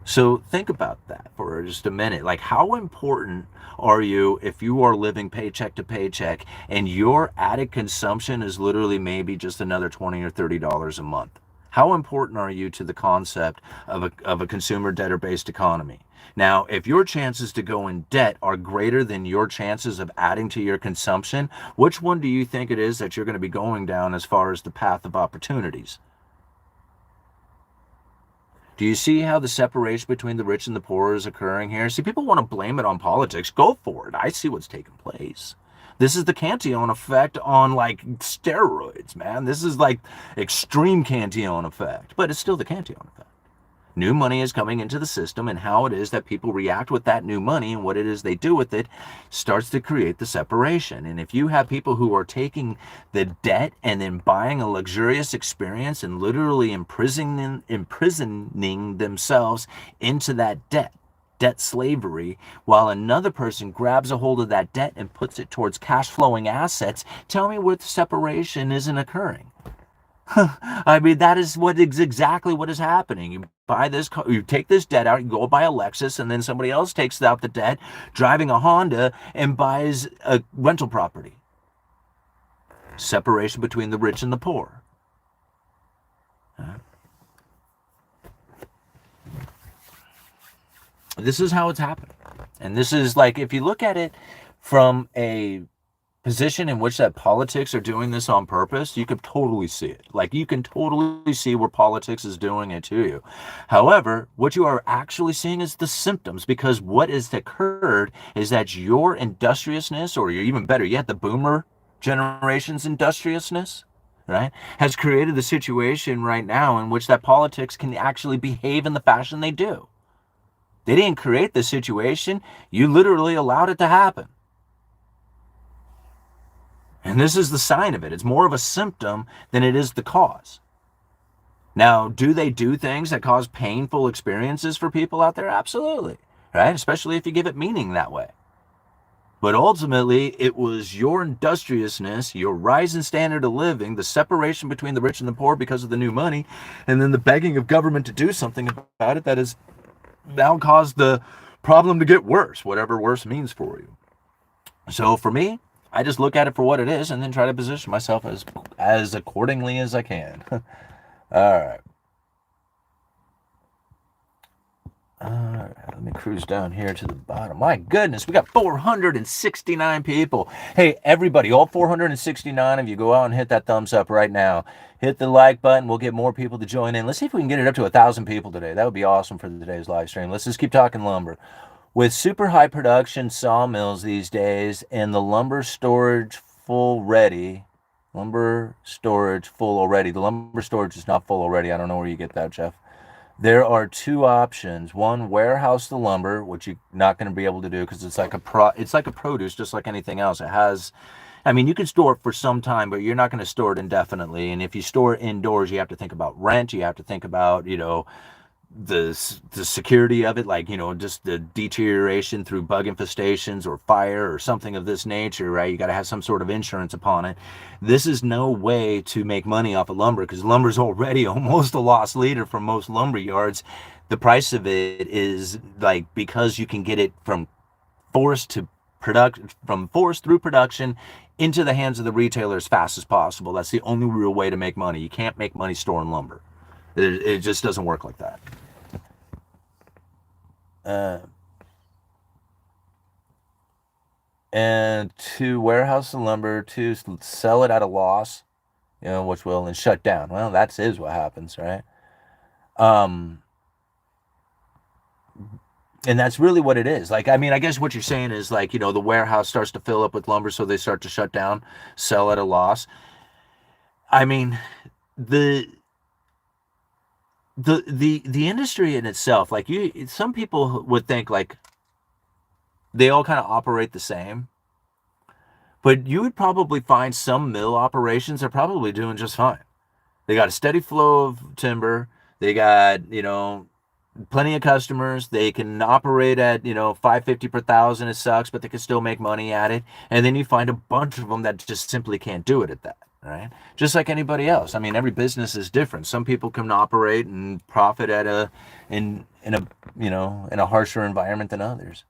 So think about that for just a minute. Like, how important are you if you are living paycheck to paycheck and your added consumption is literally maybe just another $20 or $30 a month? How important are you to the concept of a consumer debtor-based economy? Now, if your chances to go in debt are greater than your chances of adding to your consumption, which one do you think it is that you're going to be going down as far as the path of opportunities? Do you see how the separation between the rich and the poor is occurring here? See, people want to blame it on politics. Go for it. I see what's taking place. This is the Cantillon effect on like steroids, man. This is like extreme Cantillon effect, but it's still the Cantillon effect. New money is coming into the system, and how it is that people react with that new money and what it is they do with it starts to create the separation. And if you have people who are taking the debt and then buying a luxurious experience and literally imprisoning themselves into that debt slavery, while another person grabs a hold of that debt and puts it towards cash flowing assets, tell me where the separation isn't occurring. I mean, that is exactly what is happening. You buy this car, you take this debt out, you go buy a Lexus, and then somebody else takes out the debt, driving a Honda, and buys a rental property. Separation between the rich and the poor. This is how it's happening. And this is like, if you look at it from a position in which that politics are doing this on purpose, you could totally see it. Like, you can totally see where politics is doing it to you. However, what you are actually seeing is the symptoms, because what has occurred is that your industriousness, or even better yet, the boomer generation's industriousness, right, has created the situation right now in which that politics can actually behave in the fashion they do. They didn't create the situation. You literally allowed it to happen. And this is the sign of it. It's more of a symptom than it is the cause. Now, do they do things that cause painful experiences for people out there? Absolutely, right? Especially if you give it meaning that way. But ultimately, it was your industriousness, your rise in standard of living, the separation between the rich and the poor because of the new money, and then the begging of government to do something about it that has now caused the problem to get worse, whatever worse means for you. So for me, I just look at it for what it is and then try to position myself as accordingly as I can. All right. Let me cruise down here to the bottom. My goodness, we got 469 people. Hey, everybody, all 469 of you, go out and hit that thumbs up right now. Hit the like button. We'll get more people to join in. Let's see if we can get it up to 1,000 people today. That would be awesome for today's live stream. Let's just keep talking lumber. With super high production sawmills these days and the lumber storage full ready, Lumber storage full already. The lumber storage is not full already. I don't know where you get that, Jeff. There are two options. One, warehouse the lumber, which you're not going to be able to do because it's like a produce, just like anything else. It has, I mean, you can store it for some time, but you're not going to store it indefinitely. And if you store it indoors, you have to think about rent. You have to think about, the security of it, like, just the deterioration through bug infestations or fire or something of this nature, right? You got to have some sort of insurance upon it. This is no way to make money off of lumber because lumber's already almost a loss leader for most lumber yards. The price of it is like, because you can get it from forest through production into the hands of the retailer as fast as possible. That's the only real way to make money. You can't make money storing lumber. It just doesn't work like that. And to warehouse the lumber, to sell it at a loss, which will, and shut down. Well, that is what happens, right? And that's really what it is. Like, I mean, I guess what you're saying is like, the warehouse starts to fill up with lumber, so they start to shut down, sell at a loss. I mean, the industry in itself, like some people would think like they all kind of operate the same, but you would probably find some mill operations are probably doing just fine. They got a steady flow of timber. They got, plenty of customers. They can operate at, $550 per thousand. It sucks, but they can still make money at it. And then you find a bunch of them that just simply can't do it at that. Right? Just like anybody else. I mean, every business is different. Some people can operate and profit at in a harsher environment than others.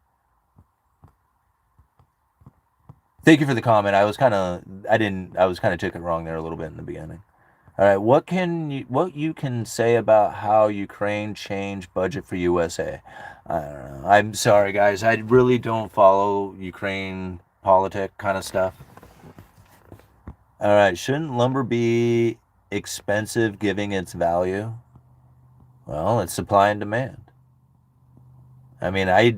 Thank you for the comment. I was kind of took it wrong there a little bit in the beginning. All right, what you can say about how Ukraine changed budget for USA? I don't know. I'm sorry, guys. I really don't follow Ukraine politic kind of stuff. All right, shouldn't lumber be expensive given its value? Well, it's supply and demand. I mean, I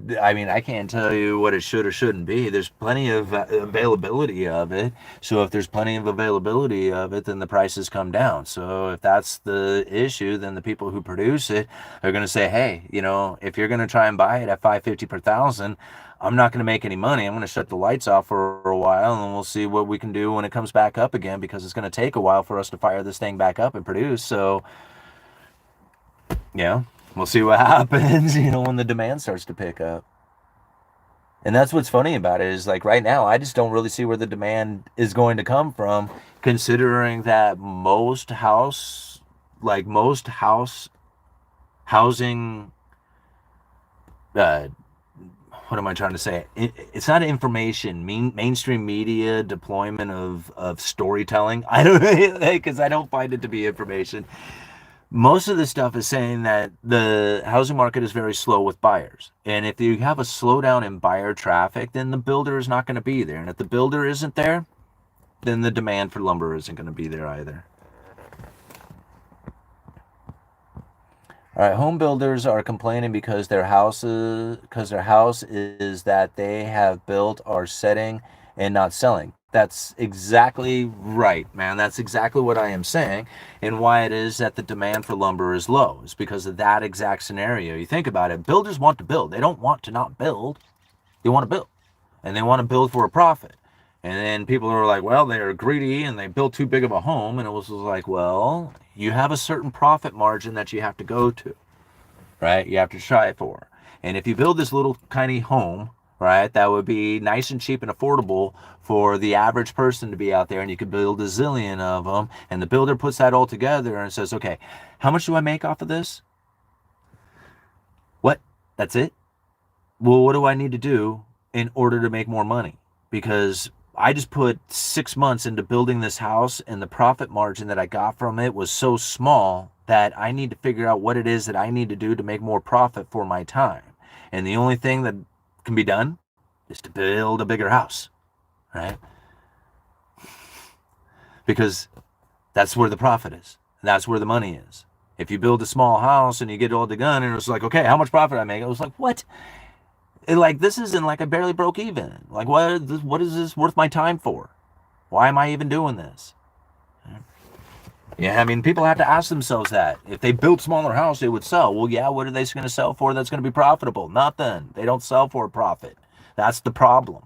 can't tell you what it should or shouldn't be. There's plenty of availability of it. So if there's plenty of availability of it, then the prices come down. So if that's the issue, then the people who produce it are going to say, hey, if you're going to try and buy it at $550 per thousand, I'm not going to make any money. I'm going to shut the lights off for a while, and we'll see what we can do when it comes back up again, because it's going to take a while for us to fire this thing back up and produce. So, we'll see what happens, when the demand starts to pick up. And that's what's funny about it is, like, right now, I just don't really see where the demand is going to come from, considering that most housing, what am I trying to say? It's not information. Mainstream media deployment of storytelling. I don't, because I don't find it to be information. Most of the stuff is saying that the housing market is very slow with buyers. And if you have a slowdown in buyer traffic, then the builder is not going to be there. And if the builder isn't there, then the demand for lumber isn't going to be there either. All right, home builders are complaining because their house is that they have built are setting and not selling. That's exactly right, man. That's exactly what I am saying, and why it is that the demand for lumber is low. It's because of that exact scenario. You think about it, builders want to build. They don't want to not build. They want to build, and they want to build for a profit. And then people are like, well, they're greedy and they built too big of a home. And it was like, well, you have a certain profit margin that you have to go to, right? You have to try for. And if you build this little tiny home, right, that would be nice and cheap and affordable for the average person to be out there, and you could build a zillion of them, and the builder puts that all together and says, okay, how much do I make off of this? What? That's it? Well, what do I need to do in order to make more money? Because I just put 6 months into building this house, and the profit margin that I got from it was so small that I need to figure out what it is that I need to do to make more profit for my time. And the only thing that can be done is to build a bigger house, right? Because that's where the profit is. That's where the money is. If you build a small house and you get all the gun and it's like, okay, how much profit I make? I was like, what? Like, this isn't like I barely broke even. Like, what is this worth my time for? Why am I even doing this? Yeah, I mean, people have to ask themselves that. If they built smaller house, it would sell. Well, yeah, what are they going to sell for that's going to be profitable? Nothing. They don't sell for a profit. That's the problem,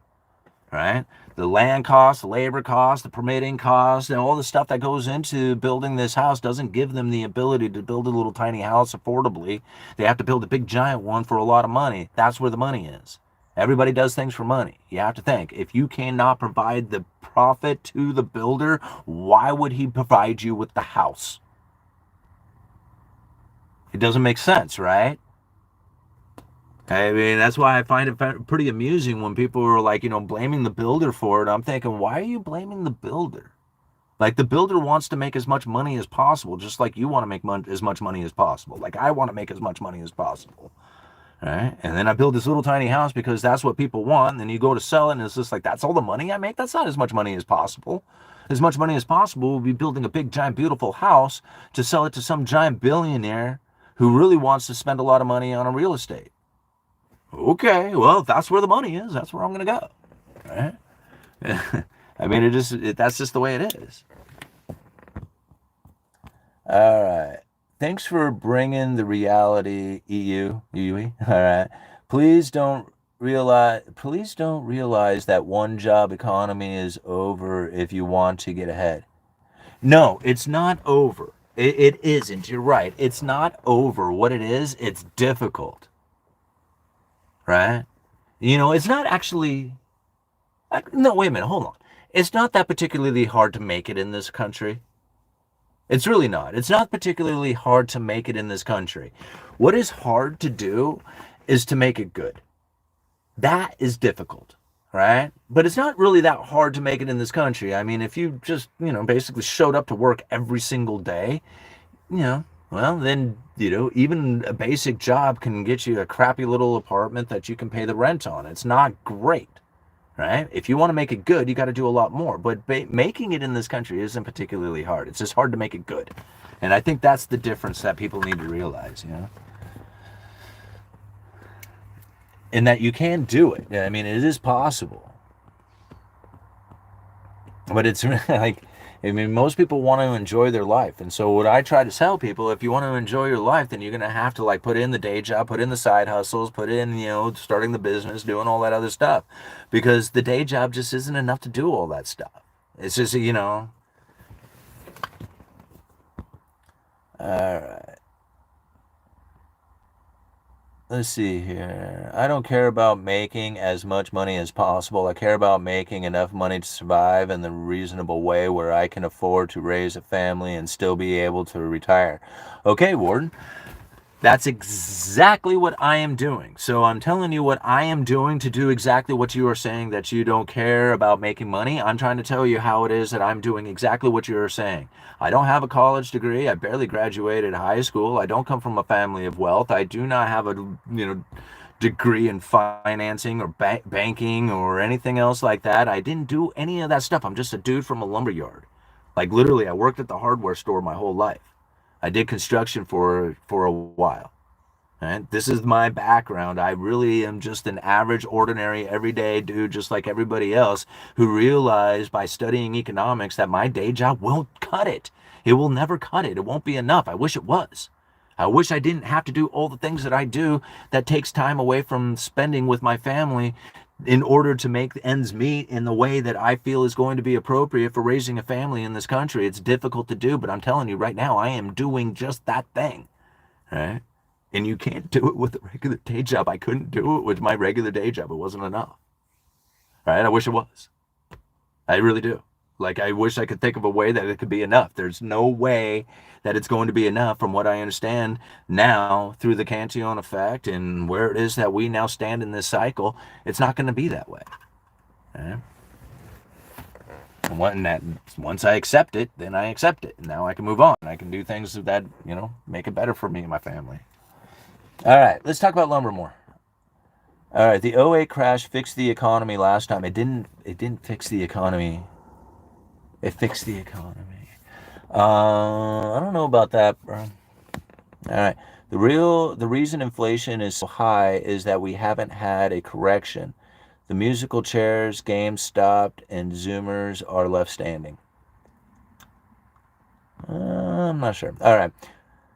right? The land cost, the labor cost, the permitting cost, and all the stuff that goes into building this house doesn't give them the ability to build a little tiny house affordably. They have to build a big giant one for a lot of money. That's where the money is. Everybody does things for money. You have to think, if you cannot provide the profit to the builder, why would he provide you with the house? It doesn't make sense, right? I mean, that's why I find it pretty amusing when people are like, blaming the builder for it. I'm thinking, why are you blaming the builder? Like, the builder wants to make as much money as possible, just like you want to make as much money as possible. Like, I want to make as much money as possible. Right? And then I build this little tiny house because that's what people want. And then you go to sell it, and it's just like, that's all the money I make? That's not as much money as possible. As much money as possible would be building a big, giant, beautiful house to sell it to some giant billionaire who really wants to spend a lot of money on a real estate. Okay, well, if that's where the money is, that's where I'm going to go. Right? I mean, that's just the way it is. All right. Thanks for bringing the reality, UE. All right. Please don't realize that one job economy is over if you want to get ahead. No, it's not over. It isn't. You're right. It's not over. What it is, it's difficult. Right? It's not actually. No, wait a minute. Hold on. It's not that particularly hard to make it in this country. It's really not. It's not particularly hard to make it in this country. What is hard to do is to make it good. That is difficult, right? But it's not really that hard to make it in this country. I mean, if you just, basically showed up to work every single day, well, then, even a basic job can get you a crappy little apartment that you can pay the rent on. It's not great. Right? If you want to make it good, you got to do a lot more. But making it in this country isn't particularly hard. It's just hard to make it good. And I think that's the difference that people need to realize, And that you can do it. I mean, it is possible. But it's like, most people want to enjoy their life. And so what I try to tell people, if you want to enjoy your life, then you're going to have to put in the day job, put in the side hustles, put in, starting the business, doing all that other stuff. Because the day job just isn't enough to do all that stuff. It's just, All right. Let's see here. I don't care about making as much money as possible. I care about making enough money to survive in the reasonable way where I can afford to raise a family and still be able to retire. Okay, Warden. That's exactly what I am doing. So I'm telling you what I am doing to do exactly what you are saying, that you don't care about making money. I'm trying to tell you how it is that I'm doing exactly what you're saying. I don't have a college degree. I barely graduated high school. I don't come from a family of wealth. I do not have a, degree in financing or banking or anything else like that. I didn't do any of that stuff. I'm just a dude from a lumberyard. Like, literally, I worked at the hardware store my whole life. I did construction for a while. Right? This is my background. I really am just an average, ordinary, everyday dude, just like everybody else, who realized by studying economics that my day job won't cut it. It will never cut it. It won't be enough. I wish it was. I wish I didn't have to do all the things that I do that takes time away from spending with my family in order to make ends meet in the way that I feel is going to be appropriate for raising a family in this country. It's difficult to do, but I'm telling you right now, I am doing just that thing, right? And you can't do it with a regular day job. I couldn't do it with my regular day job. It wasn't enough, right? I wish it was. I really do. Like, I wish I could think of a way that it could be enough. There's no way that it's going to be enough from what I understand now through the Cantillon effect and where it is that we now stand in this cycle. It's not going to be that way. Okay? And once I accept it, then I accept it. And now I can move on. I can do things that, make it better for me and my family. All right, let's talk about lumber more. All right, the '08 crash fixed the economy last time. It didn't fix the economy. It fixed the economy. I don't know about that, bro. All right. The reason inflation is so high is that we haven't had a correction. The musical chairs, games stopped, and Zoomers are left standing. I'm not sure. All right.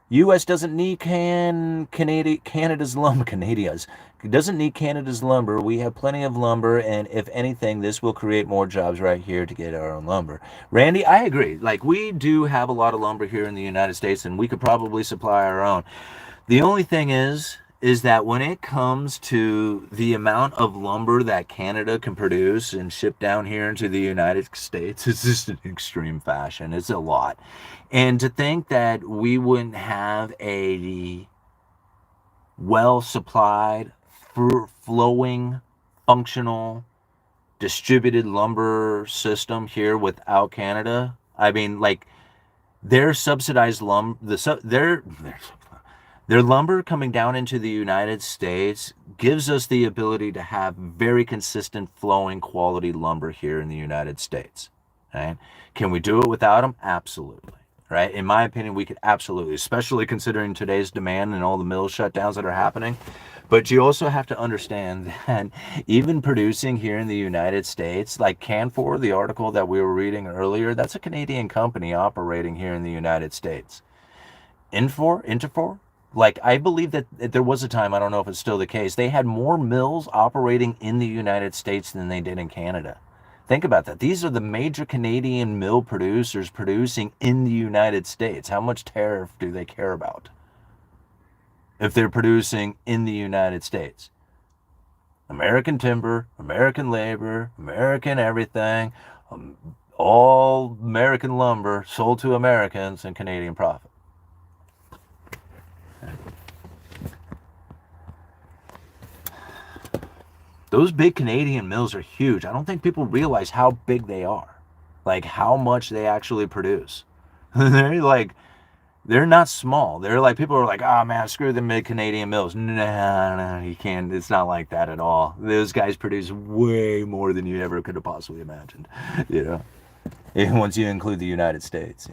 U.S. doesn't need Canada's lumber. Canada's doesn't need Canada's lumber. We have plenty of lumber, and if anything, this will create more jobs right here to get our own lumber. Randy, I agree. Like, we do have a lot of lumber here in the United States, and we could probably supply our own. The only thing is that when it comes to the amount of lumber that Canada can produce and ship down here into the United States, it's just an extreme fashion. It's a lot. And to think that we wouldn't have a well-supplied, flowing, functional, distributed lumber system here without Canada, I mean, like, their subsidized lumber, their lumber coming down into the United States gives us the ability to have very consistent flowing quality lumber here in the United States. Right? Can we do it without them? Absolutely. Right? In my opinion, we could absolutely, especially considering today's demand and all the mill shutdowns that are happening. But you also have to understand that even producing here in the United States, like Canfor, the article that we were reading earlier, that's a Canadian company operating here in the United States. Interfor, like, I believe that there was a time, I don't know if it's still the case, they had more mills operating in the United States than they did in Canada. Think about that. These are the major Canadian mill producers producing in the United States. How much tariff do they care about if they're producing in the United States? American timber, American labor, American everything, all American lumber sold to Americans and Canadian profit. Those big Canadian mills are huge. I don't think people realize how big they are, like how much they actually produce. They're not small. They're like, people are like, oh man, screw the big Canadian mills. No, you can't. It's not like that at all. Those guys produce way more than you ever could have possibly imagined, even once you include the United States,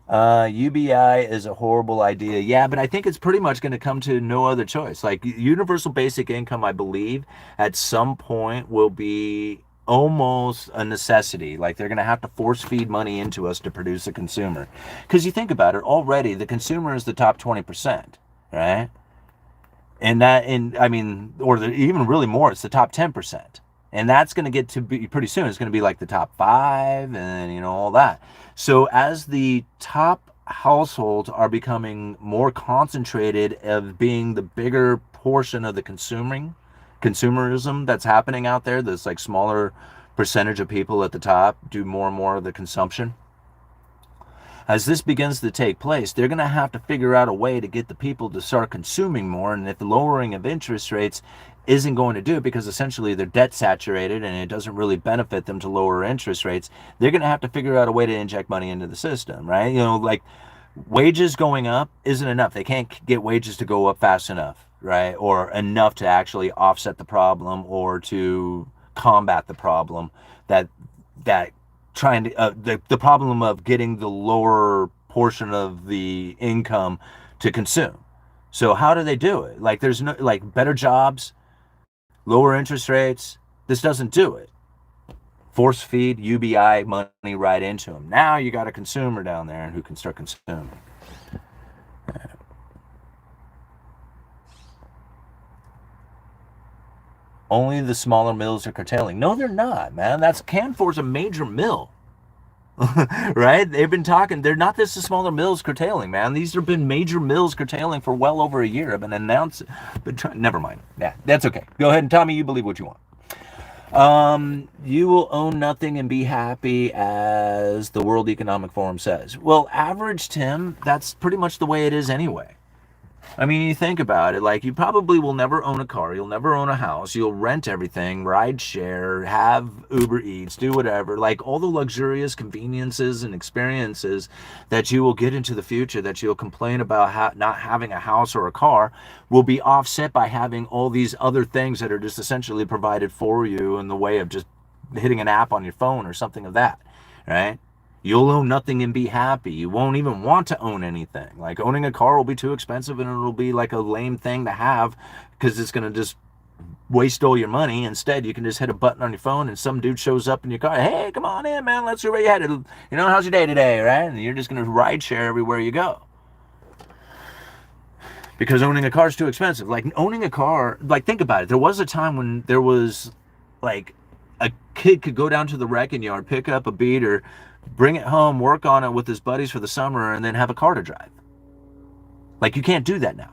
UBI is a horrible idea. Yeah, but I think it's pretty much going to come to no other choice. Like, universal basic income, I believe, at some point will be almost a necessity. Like, they're going to have to force feed money into us to produce a consumer. Because you think about it, already the consumer is the top 20%, right? And even really more, it's the top 10%. And that's going to get to be pretty soon. It's going to be like the top 5 and, all that. So as the top households are becoming more concentrated of being the bigger portion of the consumerism that's happening out there, this like smaller percentage of people at the top do more and more of the consumption. As this begins to take place, they're going to have to figure out a way to get the people to start consuming more. And if the lowering of interest rates isn't going to do it, because essentially they're debt saturated and it doesn't really benefit them to lower interest rates, they're going to have to figure out a way to inject money into the system, right? Like, wages going up isn't enough. They can't get wages to go up fast enough, right? Or enough to actually offset the problem or to combat the problem that trying to the problem of getting the lower portion of the income to consume. So how do they do it? Like, there's no, like, better jobs, lower interest rates. This doesn't do it. Force feed UBI money right into them. Now you got a consumer down there who can start consuming. Only the smaller mills are curtailing. No, they're not, man. That's Canfor's a major mill. Right? They've been talking. They're not just the smaller mills curtailing, man. These have been major mills curtailing for well over a year. Have been announced. Never mind. Yeah, that's okay. Go ahead and Tommy, you believe what you want. You will own nothing and be happy, as the World Economic Forum says. Well, average Tim, that's pretty much the way it is anyway. I mean, you think about it, like, you probably will never own a car, you'll never own a house, you'll rent everything, ride share, have Uber Eats, do whatever, like all the luxurious conveniences and experiences that you will get into the future that you'll complain about not having a house or a car will be offset by having all these other things that are just essentially provided for you in the way of just hitting an app on your phone or something of that, right? You'll own nothing and be happy. You won't even want to own anything. Like, owning a car will be too expensive and it'll be like a lame thing to have because it's going to just waste all your money. Instead, you can just hit a button on your phone and some dude shows up in your car. Hey, come on in, man. Let's see where you headed. You know, how's your day today, right? And you're just going to ride share everywhere you go. Because owning a car is too expensive. Like, owning a car, like, think about it. There was a time when there was, like, a kid could go down to the wrecking yard, pick up a beater, bring it home, work on it with his buddies for the summer, and then have a car to drive. Like, you can't do that now.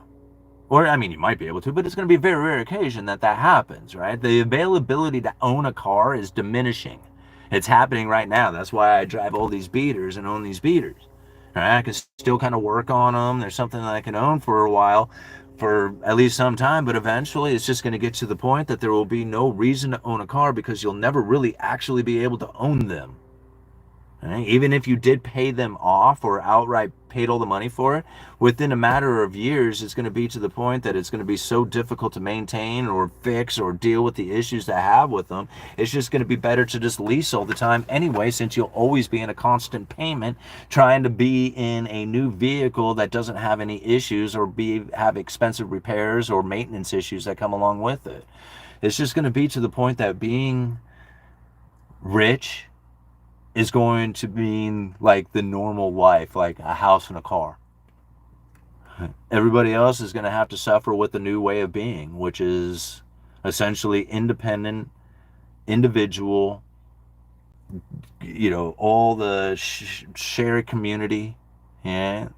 Or, I mean, you might be able to, but it's going to be a very rare occasion that that happens, right? The availability to own a car is diminishing. It's happening right now. That's why I drive all these beaters and own these beaters. Right? I can still kind of work on them. There's something that I can own for a while, for at least some time, but eventually it's just going to get to the point that there will be no reason to own a car because you'll never really actually be able to own them. Right? Even if you did pay them off or outright paid all the money for it, within a matter of years, it's going to be to the point that it's going to be so difficult to maintain or fix or deal with the issues that have with them. It's just going to be better to just lease all the time anyway, since you'll always be in a constant payment trying to be in a new vehicle that doesn't have any issues or have expensive repairs or maintenance issues that come along with it. It's just going to be to the point that being rich is going to mean like the normal life, like a house and a car. Everybody else is going to have to suffer with the new way of being, which is essentially independent, individual, you know, all the shared community. Yeah.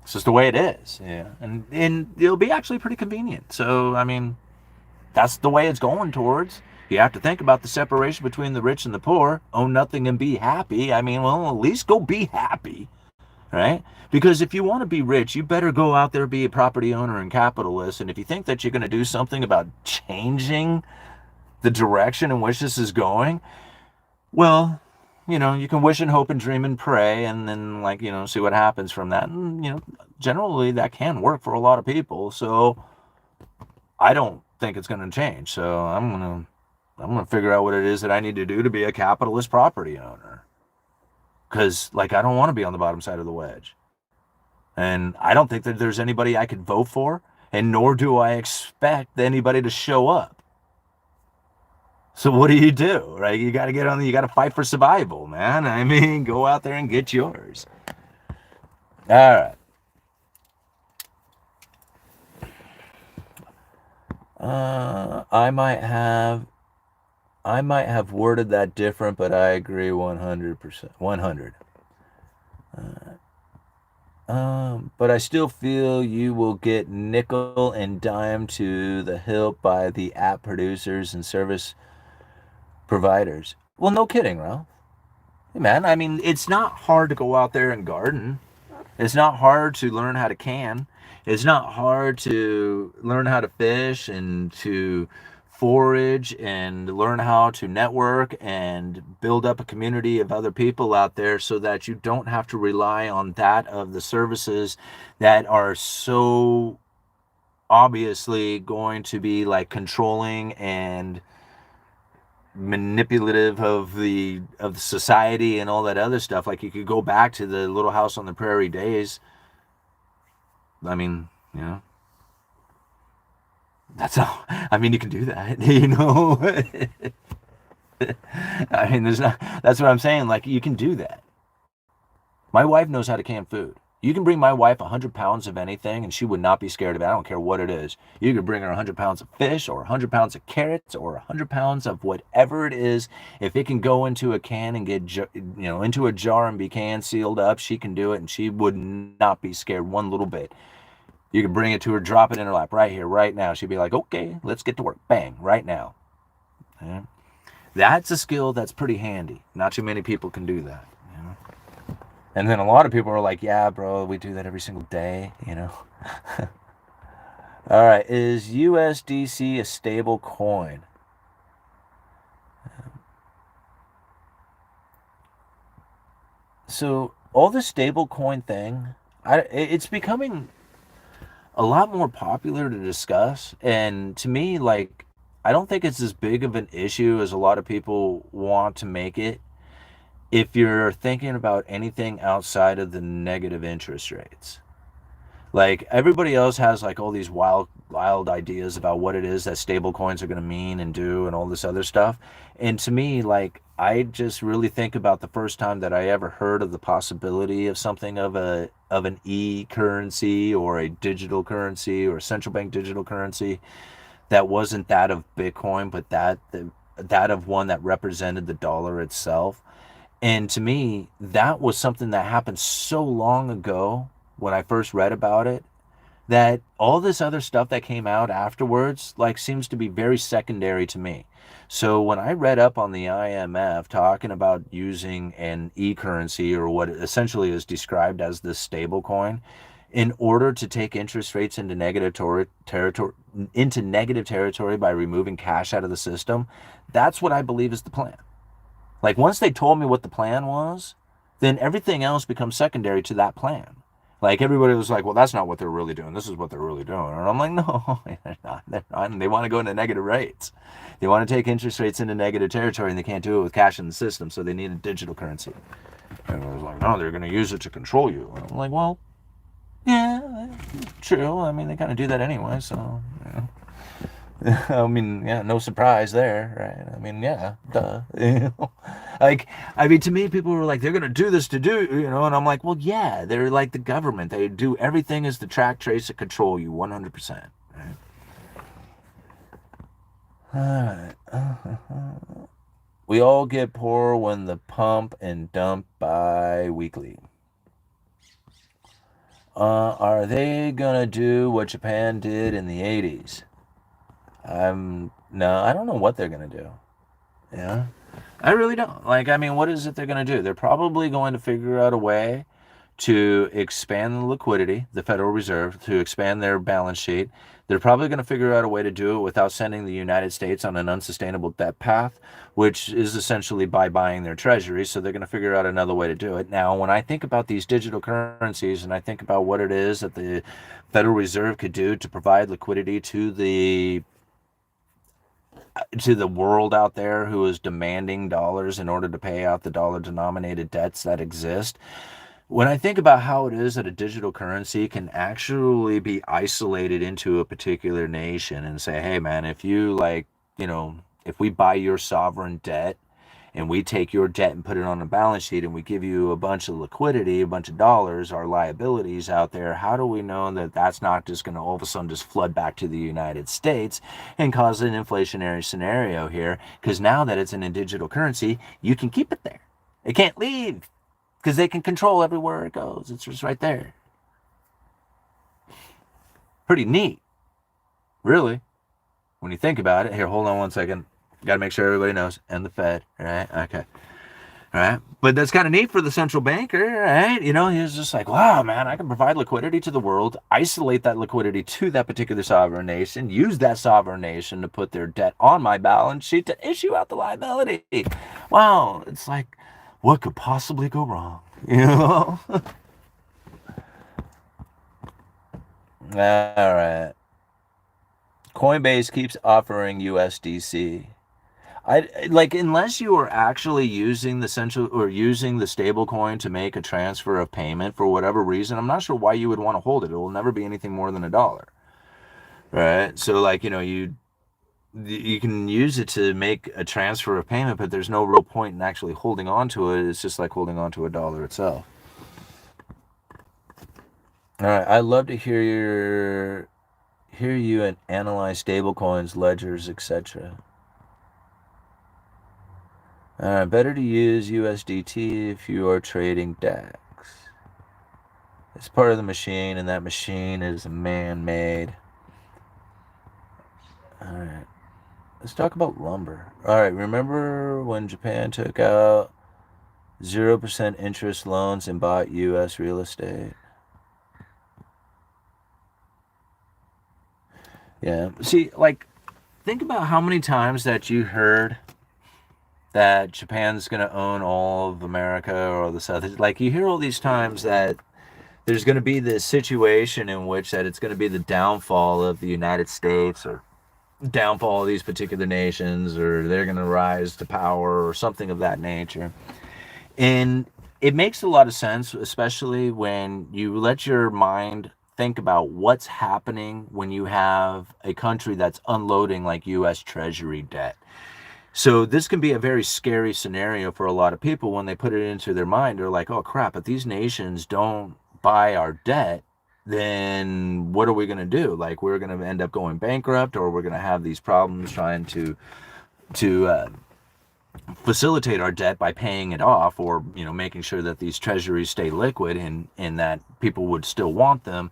It's just the way it is. Yeah. And it'll be actually pretty convenient. So, I mean, that's the way it's going towards. You have to think about the separation between the rich and the poor. Own nothing and be happy. I mean, well, at least go be happy, right? Because if you want to be rich, you better go out there, be a property owner and capitalist. And if you think that you're going to do something about changing the direction in which this is going, well, you know, you can wish and hope and dream and pray and then, like, you know, see what happens from that. And, you know, generally that can work for a lot of people. So I don't think it's going to change. So I'm going to figure out what it is that I need to do to be a capitalist property owner. Because, like, I don't want to be on the bottom side of the wedge. And I don't think that there's anybody I could vote for, and nor do I expect anybody to show up. So what do? Right? You got to you got to fight for survival, man. I mean, go out there and get yours. All right. I might have worded that different, but I agree 100%. 100. But I still feel you will get nickel and dime to the hilt by the app producers and service providers. Well, no kidding, Ralph. Hey, man, I mean, it's not hard to go out there and garden. It's not hard to learn how to can. It's not hard to learn how to fish and to forage and learn how to network and build up a community of other people out there so that you don't have to rely on that of the services that are so obviously going to be like controlling and manipulative of the society and all that other stuff. Like, you could go back to the Little House on the Prairie days. I mean, you know, that's all. I mean, you can do that, you know. I mean, that's what I'm saying. Like, you can do that. My wife knows how to can food. You can bring my wife 100 pounds of anything and she would not be scared of it. I don't care what it is. You could bring her 100 pounds of fish or 100 pounds of carrots or 100 pounds of whatever it is. If it can go into a can and get, into a jar and be can sealed up, she can do it and she would not be scared one little bit. You can bring it to her, drop it in her lap right here, right now. She'd be like, okay, let's get to work. Bang, right now. Yeah. That's a skill that's pretty handy. Not too many people can do that. You know? And then a lot of people are like, yeah, bro, we do that every single day, you know. All right, is USDC a stable coin? So all the stable coin thing, it's becoming a lot more popular to discuss. And to me, like, I don't think it's as big of an issue as a lot of people want to make it if you're thinking about anything outside of the negative interest rates. Like, everybody else has like all these wild wild ideas about what it is that stable coins are going to mean and do and all this other stuff. And to me, like, I just really think about the first time that I ever heard of the possibility of something of an e-currency or a digital currency or a central bank digital currency that wasn't that of Bitcoin, but that of one that represented the dollar itself. And to me, that was something that happened so long ago when I first read about it, that all this other stuff that came out afterwards like seems to be very secondary to me. So when I read up on the IMF talking about using an e-currency, or what essentially is described as the stable coin, in order to take interest rates into negative territory by removing cash out of the system, that's what I believe is the plan. Like, once they told me what the plan was, then everything else becomes secondary to that plan. Like, everybody was like, well, that's not what they're really doing. This is what they're really doing. And I'm like, no, they're not. They're not. And they want to go into negative rates. They want to take interest rates into negative territory, and they can't do it with cash in the system, so they need a digital currency. And I was like, no, they're going to use it to control you. And I'm like, well, yeah, true. I mean, they kind of do that anyway, so, you know. I mean, yeah, no surprise there, right? I mean, yeah, duh. Like, I mean, to me, people were like, they're going to do this to do, and I'm like, well, yeah, they're like the government. They do everything is to track, trace, and control you 100%. Right? All right. We all get poor when the pump and dump bi-weekly. Are they going to do what Japan did in the 80s? No, I don't know what they're going to do. Yeah. I really don't. Like, I mean, what is it they're going to do? They're probably going to figure out a way to expand the liquidity, the Federal Reserve, to expand their balance sheet. They're probably going to figure out a way to do it without sending the United States on an unsustainable debt path, which is essentially by buying their treasury. So they're going to figure out another way to do it. Now, when I think about these digital currencies and I think about what it is that the Federal Reserve could do to provide liquidity to the world out there who is demanding dollars in order to pay out the dollar-denominated debts that exist. When I think about how it is that a digital currency can actually be isolated into a particular nation and say, hey, man, if you if we buy your sovereign debt and we take your debt and put it on a balance sheet and we give you a bunch of liquidity, a bunch of dollars, our liabilities out there, how do we know that that's not just going to all of a sudden just flood back to the United States and cause an inflationary scenario here? Because now that it's in a digital currency, you can keep it there. It can't leave because they can control everywhere it goes. It's just right there. Pretty neat, really, when you think about it. Here, hold on one second. Got to make sure everybody knows. And the Fed, right? Okay. All right. But that's kind of neat for the central banker, right? He was just like, wow, man, I can provide liquidity to the world, isolate that liquidity to that particular sovereign nation, use that sovereign nation to put their debt on my balance sheet to issue out the liability. Wow. It's like, what could possibly go wrong? All right. Coinbase keeps offering USDC. Unless you are actually using the central or using the stable coin to make a transfer of payment for whatever reason, I'm not sure why you would want to hold it. It will never be anything more than $1. Right? So you can use it to make a transfer of payment, but there's no real point in actually holding on to it. It's just like holding on to $1 itself. All right, I'd love to hear you and analyze stablecoins, ledgers, etc. Better to use USDT if you are trading DAX. It's part of the machine, and that machine is man-made. All right. Let's talk about lumber. All right. Remember when Japan took out 0% interest loans and bought U.S. real estate? Yeah. See, think about how many times that you heard that Japan's going to own all of America or all the South. You hear all these times that there's going to be this situation in which that it's going to be the downfall of the United States or downfall of these particular nations, or they're going to rise to power or something of that nature. And it makes a lot of sense, especially when you let your mind think about what's happening when you have a country that's unloading like U.S. Treasury debt. So this can be a very scary scenario for a lot of people when they put it into their mind. They're like, oh crap, if these nations don't buy our debt, then what are we going to do? Like, we're going to end up going bankrupt, or we're going to have these problems trying to facilitate our debt by paying it off, or making sure that these treasuries stay liquid and that people would still want them,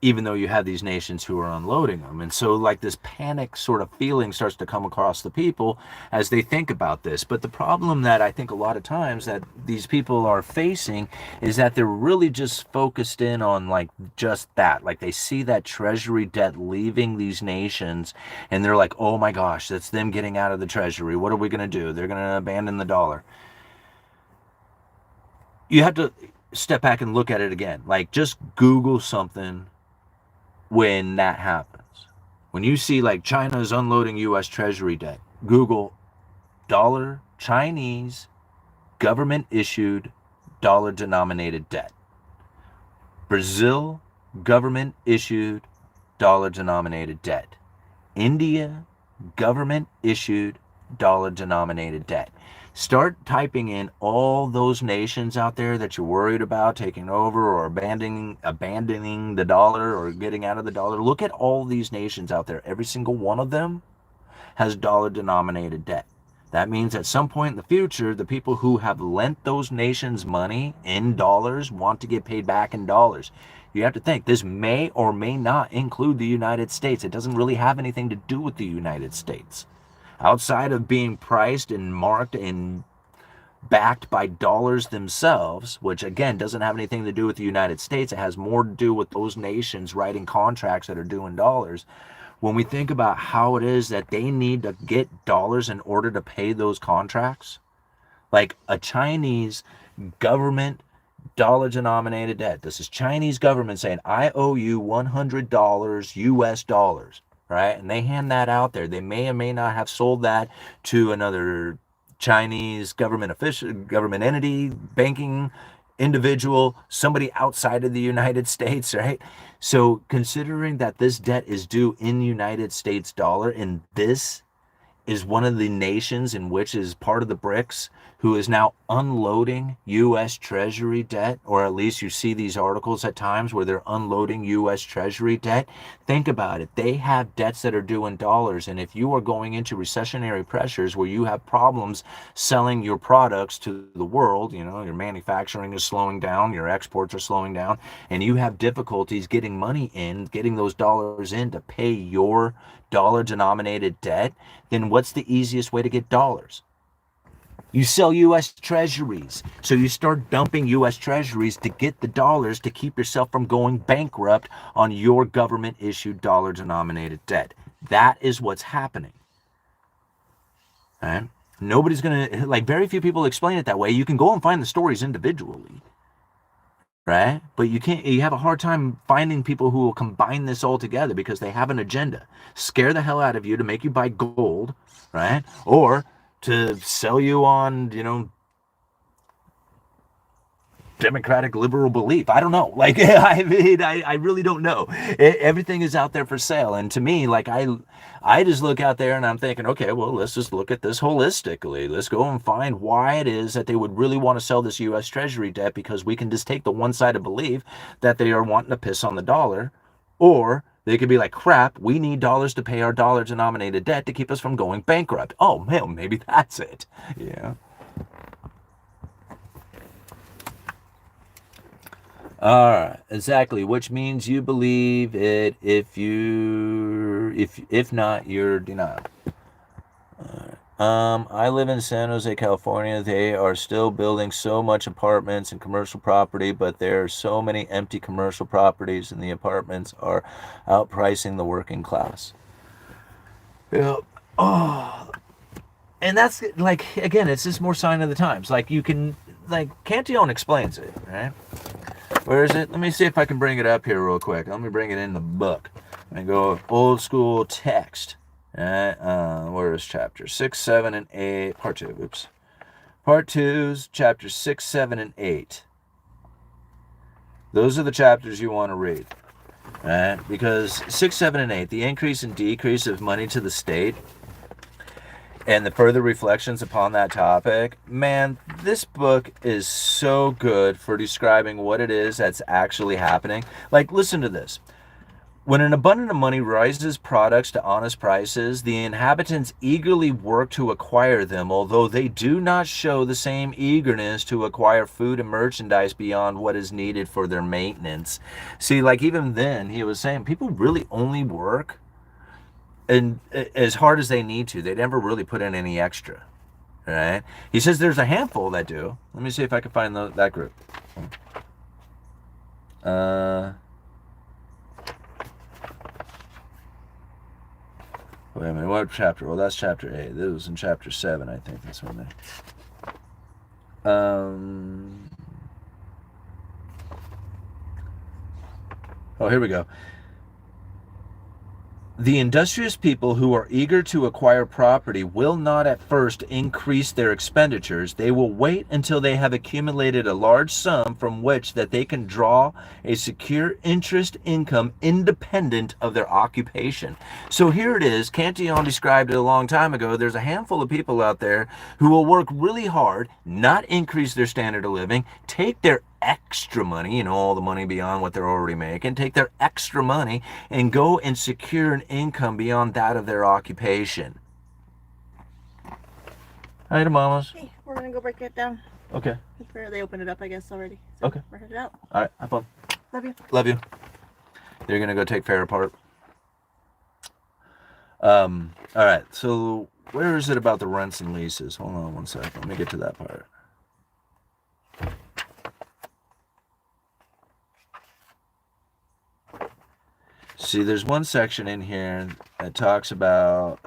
even though you have these nations who are unloading them. And so like this panic sort of feeling starts to come across the people as they think about this. But the problem that I think a lot of times that these people are facing is that they're really just focused in on like just that. Like they see that treasury debt leaving these nations and they're like, oh my gosh, that's them getting out of the treasury. What are we going to do? They're going to abandon the dollar. You have to step back and look at it again. Like just Google something when that happens. When you see like China's unloading U.S. Treasury debt, Google dollar Chinese government issued dollar denominated debt. Brazil government issued dollar denominated debt. India government issued dollar denominated debt. Start typing in all those nations out there that you're worried about taking over or abandoning the dollar or getting out of the dollar. Look at all these nations out there. Every single one of them has dollar denominated debt. That means at some point in the future, the people who have lent those nations money in dollars want to get paid back in dollars. You have to think, this may or may not include the United States. It doesn't really have anything to do with the United States. Outside of being priced and marked and backed by dollars themselves, which again doesn't have anything to do with the United States. It has more to do with those nations writing contracts that are due in dollars. When we think about how it is that they need to get dollars in order to pay those contracts, like a Chinese government dollar denominated debt. This is Chinese government saying, I owe you $100 US dollars. Right? And they hand that out there. They may or may not have sold that to another Chinese government official, government entity, banking individual, somebody outside of the United States, right? So considering that this debt is due in United States dollar, and this is one of the nations in which is part of the BRICS who is now unloading U.S. Treasury debt, or at least you see these articles at times where they're unloading U.S. Treasury debt. Think about it. They have debts that are due in dollars, and if you are going into recessionary pressures where you have problems selling your products to the world, your manufacturing is slowing down, your exports are slowing down, and you have difficulties getting money in, getting those dollars in to pay your dollar-denominated debt, then what's the easiest way to get dollars? You sell U.S. Treasuries. So you start dumping U.S. Treasuries to get the dollars to keep yourself from going bankrupt on your government-issued dollar-denominated debt. That is what's happening. Right? Nobody's going to, like, very few people explain it that way. You can go and find the stories individually. Right? But you have a hard time finding people who will combine this all together because they have an agenda. Scare the hell out of you to make you buy gold, right? Or to sell you on, democratic liberal belief. I don't know. Like, I really don't know. Everything is out there for sale. And to me, like, I just look out there and I'm thinking, okay, well, let's just look at this holistically. Let's go and find why it is that they would really want to sell this U.S. Treasury debt, because we can just take the one-sided belief that they are wanting to piss on the dollar, or they could be like, crap, we need dollars to pay our dollar-denominated debt to keep us from going bankrupt. Oh, hell, maybe that's it. Yeah. All right, exactly, which means you believe it. If not, you're denied. I live in San Jose, California. They are still building so much apartments and commercial property, but there are so many empty commercial properties, and the apartments are outpricing the working class. Yeah. Oh, and that's like, again, it's just more sign of the times. Like, you can, like, Cantillon explains it, right? Where is it? Let me see if I can bring it up here real quick. Let me bring it in the book. Let me go old school text. Where is chapter 6, 7, and 8? Part 2. Oops. Part 2's chapter 6, 7, and 8. Those are the chapters you want to read. right? Because 6, 7, and 8, the increase and decrease of money to the state and the further reflections upon that topic, man, this book is so good for describing what it is that's actually happening. Like, listen to this. When an abundance of money rises products to honest prices, the inhabitants eagerly work to acquire them, although they do not show the same eagerness to acquire food and merchandise beyond what is needed for their maintenance. See, like even then, he was saying people really only work and as hard as they need to. They never really put in any extra, right? He says there's a handful that do. Let me see if I can find that group. Wait a minute, what chapter? Well, that's chapter 8. This was in chapter 7, I think. That's when they... Oh, here we go. The industrious people who are eager to acquire property will not at first increase their expenditures. They will wait until they have accumulated a large sum from which that they can draw a secure interest income independent of their occupation. So here it is. Cantillon described it a long time ago. There's a handful of people out there who will work really hard, not increase their standard of living, take their extra money, all the money beyond what they're already making, take their extra money and go and secure an income beyond that of their occupation. Hi to mamas. Hey, we're gonna go break it down. Okay. They opened it up, I guess, already. So okay. We're headed out. All right, have fun. Love you. Love you. They're gonna go take fair apart. All right, so where is it about the rents and leases? Hold on one second. Let me get to that part. See, there's one section in here that talks about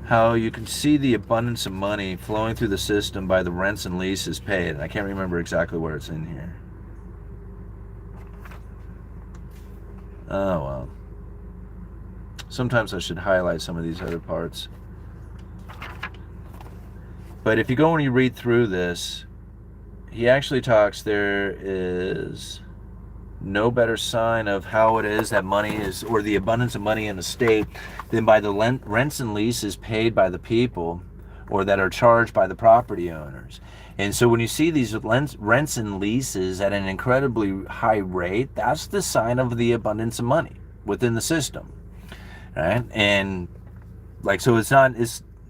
how you can see the abundance of money flowing through the system by the rents and leases paid. And I can't remember exactly where it's in here. Oh, well. Sometimes I should highlight some of these other parts. But if you go and you read through this, he actually talks, there is no better sign of how it is that money is, or the abundance of money in the state, than by the rents and leases paid by the people, or that are charged by the property owners. And so when you see these rents and leases at an incredibly high rate, that's the sign of the abundance of money within the system, right? And like, so it's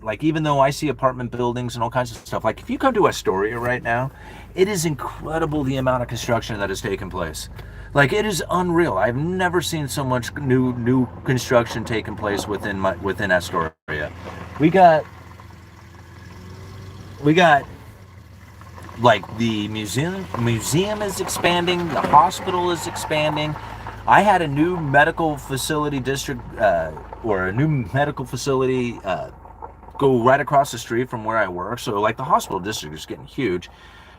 like, even though I see apartment buildings and all kinds of stuff, like if you come to Astoria right now, it is incredible the amount of construction that has taken place. Like, it is unreal. I've never seen so much new construction taking place within Astoria. We got like the museum is expanding, the hospital is expanding. I had a new medical facility district or a new medical facility go right across the street from where I work. So like the hospital district is getting huge.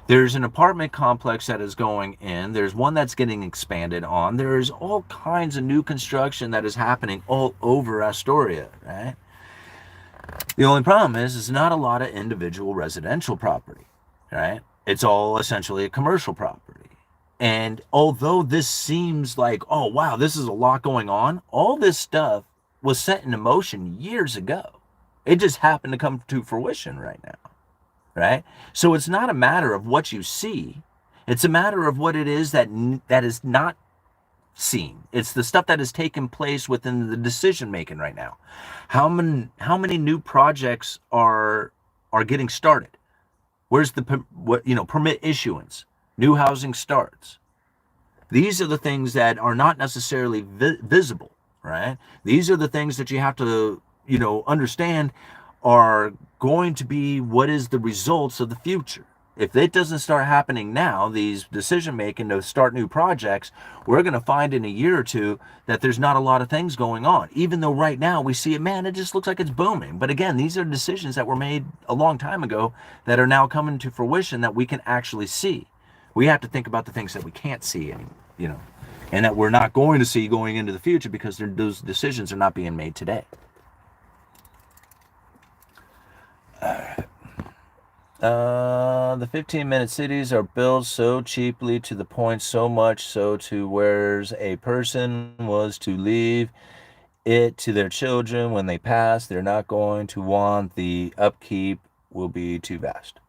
There's an apartment complex that is going in. There's one that's getting expanded on. There's all kinds of new construction that is happening all over Astoria, right? The only problem is not a lot of individual residential property, right? It's all essentially a commercial property. And although this seems like, oh, wow, this is a lot going on, all this stuff was set into motion years ago. It just happened to come to fruition right now, right? So it's not a matter of what you see. It's a matter of what it is that is not seen. It's the stuff that has taken place within the decision making right now. How many new projects are getting started? Where's the permit issuance? New housing starts. These are the things that are not necessarily visible, right? These are the things that you have to understand are going to be what is the results of the future. If it doesn't start happening now, these decision making to start new projects, we're going to find in a year or two that there's not a lot of things going on. Even though right now we see it, man, it just looks like it's booming. But again, these are decisions that were made a long time ago that are now coming to fruition that we can actually see. We have to think about the things that we can't see anymore, and that we're not going to see going into the future because those decisions are not being made today. The 15-minute cities are built so cheaply to the point so much so to where a person was to leave it to their children when they pass, they're not going to want the upkeep will be too vast.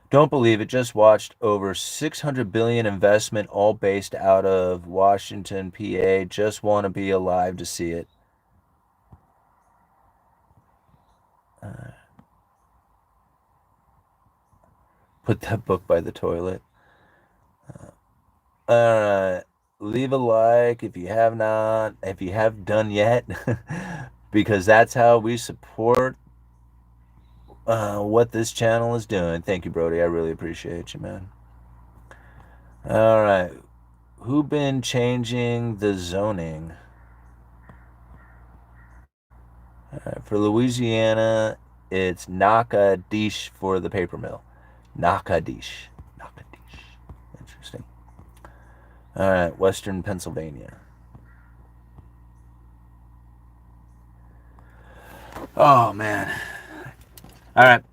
Don't believe it. Just watched over 600 billion investment, all based out of Washington, PA. Just want to be alive to see it. Put that book by the toilet. Leave a like if you have not, if you have done yet, because that's how we support what this channel is doing. Thank you, Brody. I really appreciate you, man. All right. Who been changing the zoning? For Louisiana, it's Nakadish for the paper mill. Nakadish. Nakadish. Interesting. All right. Western Pennsylvania. Oh, man. All right.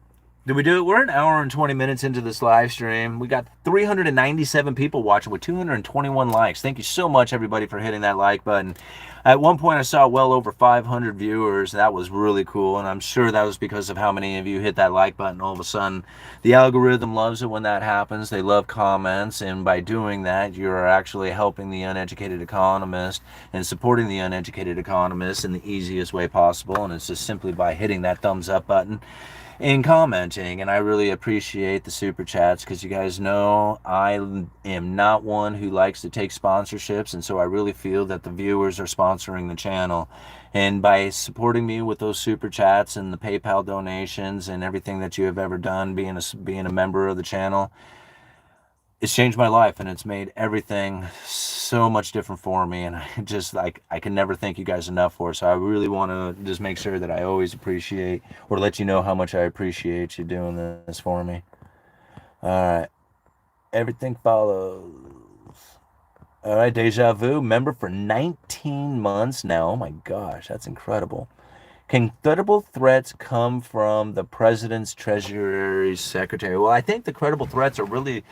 Did we do it? We're an hour and 20 minutes into this live stream. We got 397 people watching with 221 likes. Thank you so much, everybody, for hitting that like button. At one point, I saw well over 500 viewers. That was really cool, and I'm sure that was because of how many of you hit that like button. All of a sudden, the algorithm loves it when that happens. They love comments, and by doing that, you're actually helping the uneducated economist and supporting the uneducated economist in the easiest way possible, and it's just simply by hitting that thumbs up button and commenting. And I really appreciate the super chats, because you guys know I am not one who likes to take sponsorships, and so I really feel that the viewers are sponsoring the channel. And by supporting me with those super chats and the PayPal donations and everything that you have ever done, being a member of the channel, it's changed my life, and it's made everything so much different for me, and I can never thank you guys enough for it. So I really want to just make sure that I always appreciate, or let you know how much I appreciate you doing this for me. All right. Everything follows. All right. Deja Vu, member for 19 months now. Oh my gosh, that's incredible. Can credible threats come from the president's Treasury Secretary? Well, I think the credible threats are really,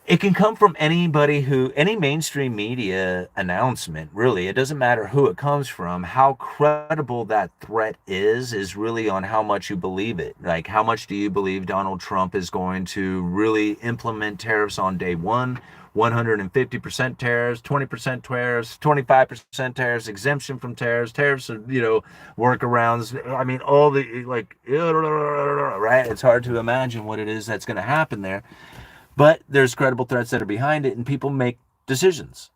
it can come from anybody any mainstream media announcement, really. It doesn't matter who it comes from. How credible that threat is really on how much you believe it. Like, how much do you believe Donald Trump is going to really implement tariffs on day one? 150% tariffs, 20% tariffs, 25% tariffs, exemption from tariffs, workarounds. I mean, all the, like, right? It's hard to imagine what it is that's going to happen there. But there's credible threats that are behind it, and people make decisions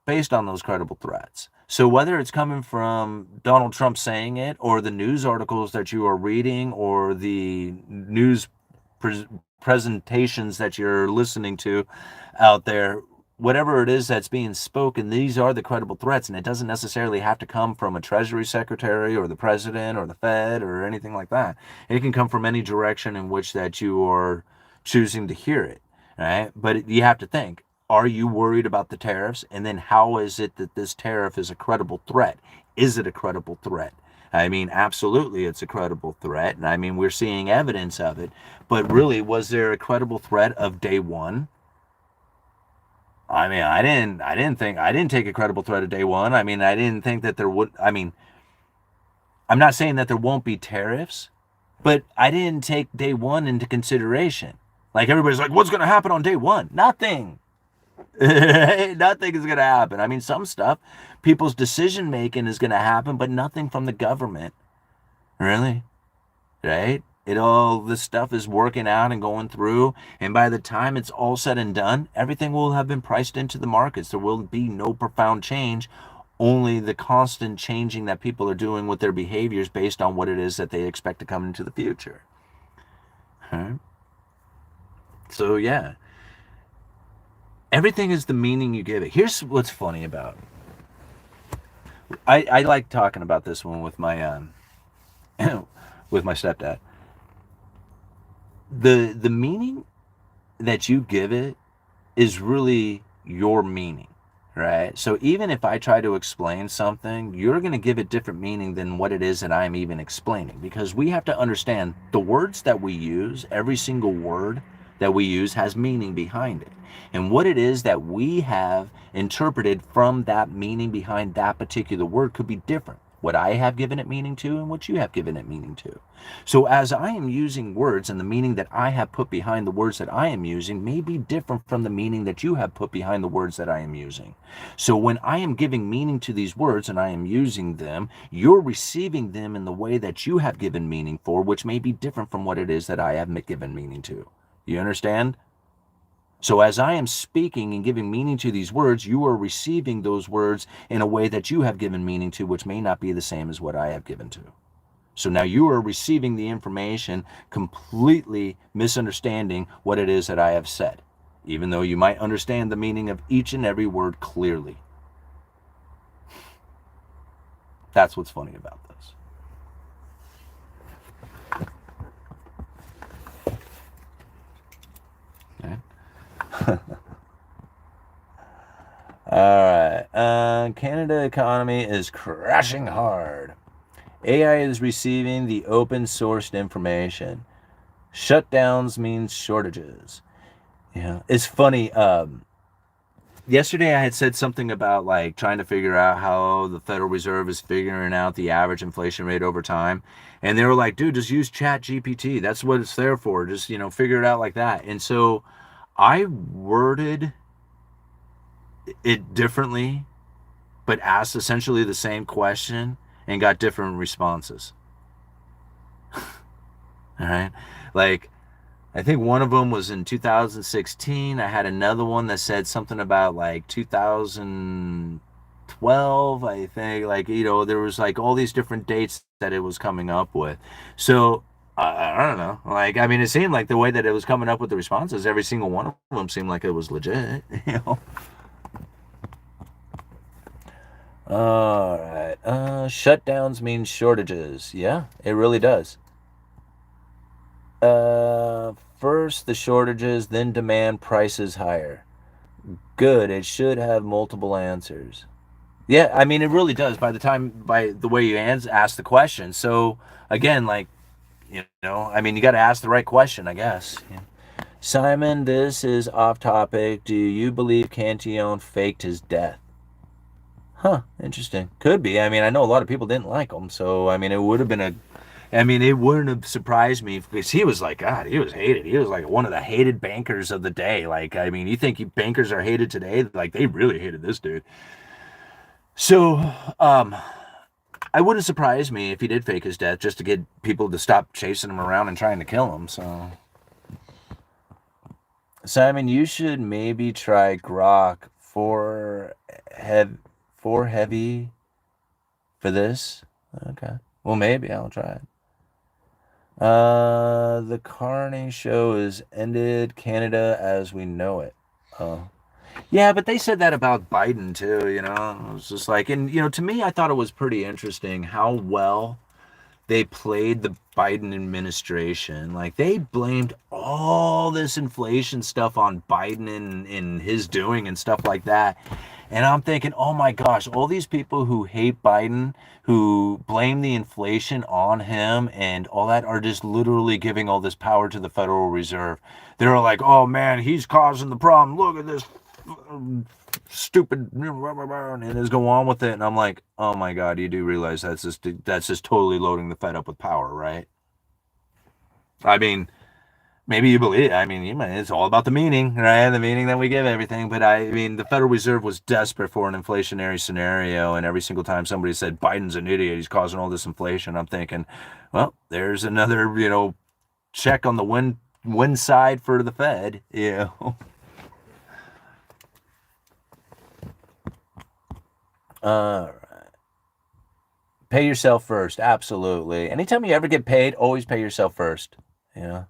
based on those credible threats. So whether it's coming from Donald Trump saying it, or the news articles that you are reading, or the news presentations that you're listening to out there, whatever it is that's being spoken, these are the credible threats. And it doesn't necessarily have to come from a Treasury Secretary or the President or the Fed or anything like that. It can come from any direction in which that you are choosing to hear it. Right? But you have to think, are you worried about the tariffs? And then how is it that this tariff is a credible threat? Is it a credible threat? I mean, absolutely, it's a credible threat. And I mean, we're seeing evidence of it. But really, was there a credible threat of day one? I mean, I didn't take a credible threat of day one. I mean, I didn't think that there would, I mean, I'm not saying that there won't be tariffs, but I didn't take day one into consideration. Like, everybody's like, what's going to happen on day one? Nothing. Nothing is going to happen. I mean, some stuff, people's decision making is going to happen, but nothing from the government. Really? Right? This stuff is working out and going through. And by the time it's all said and done, everything will have been priced into the markets. There will be no profound change, only the constant changing that people are doing with their behaviors based on what it is that they expect to come into the future. Okay? So yeah, everything is the meaning you give it. Here's what's funny about it. I like talking about this one with my with my stepdad. The meaning that you give it is really your meaning, right? So even if I try to explain something, you're going to give it different meaning than what it is that I'm even explaining, because we have to understand the words that we use, every single word that we use has meaning behind it. And what it is that we have interpreted from that meaning behind that particular word could be different. What I have given it meaning to and what you have given it meaning to. So as I am using words, and the meaning that I have put behind the words that I am using may be different from the meaning that you have put behind the words that I am using. So when I am giving meaning to these words and I am using them, you're receiving them in the way that you have given meaning for, which may be different from what it is that I have given meaning to. You understand? So as I am speaking and giving meaning to these words, you are receiving those words in a way that you have given meaning to, which may not be the same as what I have given to. So now you are receiving the information completely misunderstanding what it is that I have said, even though you might understand the meaning of each and every word clearly. That's what's funny about this. Okay. All right. Canada economy is crashing hard. AI is receiving the open sourced information. Shutdowns means shortages. Yeah, it's funny. Yesterday I had said something about like trying to figure out how the Federal Reserve is figuring out the average inflation rate over time. And they were like, dude, just use Chat GPT. That's what it's there for. Just, figure it out like that. And so I worded it differently, but asked essentially the same question and got different responses. All right. Like, I think one of them was in 2016. I had another one that said something about like 2012, I think. Like, there was like all these different dates that it was coming up with. So, I don't know. Like, I mean, it seemed like the way that it was coming up with the responses, every single one of them seemed like it was legit, All right. Shutdowns mean shortages. Yeah, it really does. First the shortages, then demand prices higher. Good. It should have multiple answers. Yeah, I mean, it really does by the way you ask the question. So again, like, I mean, you got to ask the right question, I guess. Yeah. Simon, this is off topic. Do you believe Cantillon faked his death? Huh, interesting. Could be. I mean, I know a lot of people didn't like him, so I mean, it wouldn't have surprised me because he was like, God, he was hated. He was like one of the hated bankers of the day. Like, I mean, you think bankers are hated today? Like, they really hated this dude. So, I wouldn't surprise me if he did fake his death just to get people to stop chasing him around and trying to kill him. So, Simon, you should maybe try grok for heavy for this. Okay. Well, maybe I'll try it. The Carney show is ended. Canada as we know it. Oh. Yeah, but they said that about Biden too, It was just like, and to me, I thought it was pretty interesting how well they played the Biden administration. Like, they blamed all this inflation stuff on Biden and his doing and stuff like that. And I'm thinking, oh my gosh, all these people who hate Biden, who blame the inflation on him and all that, are just literally giving all this power to the Federal Reserve. They're like, oh man, he's causing the problem. Look at this stupid, and just go on with it. And I'm like, oh my God, you do realize that's just totally loading the Fed up with power, right? I mean, maybe you believe. I mean, it's all about the meaning, right? The meaning that we give everything. But I mean, the Federal Reserve was desperate for an inflationary scenario, and every single time somebody said Biden's an idiot, he's causing all this inflation, I'm thinking, well, there's another, check on the win side for the Fed, All right. Pay yourself first. Absolutely. Anytime you ever get paid, always pay yourself first. Yeah.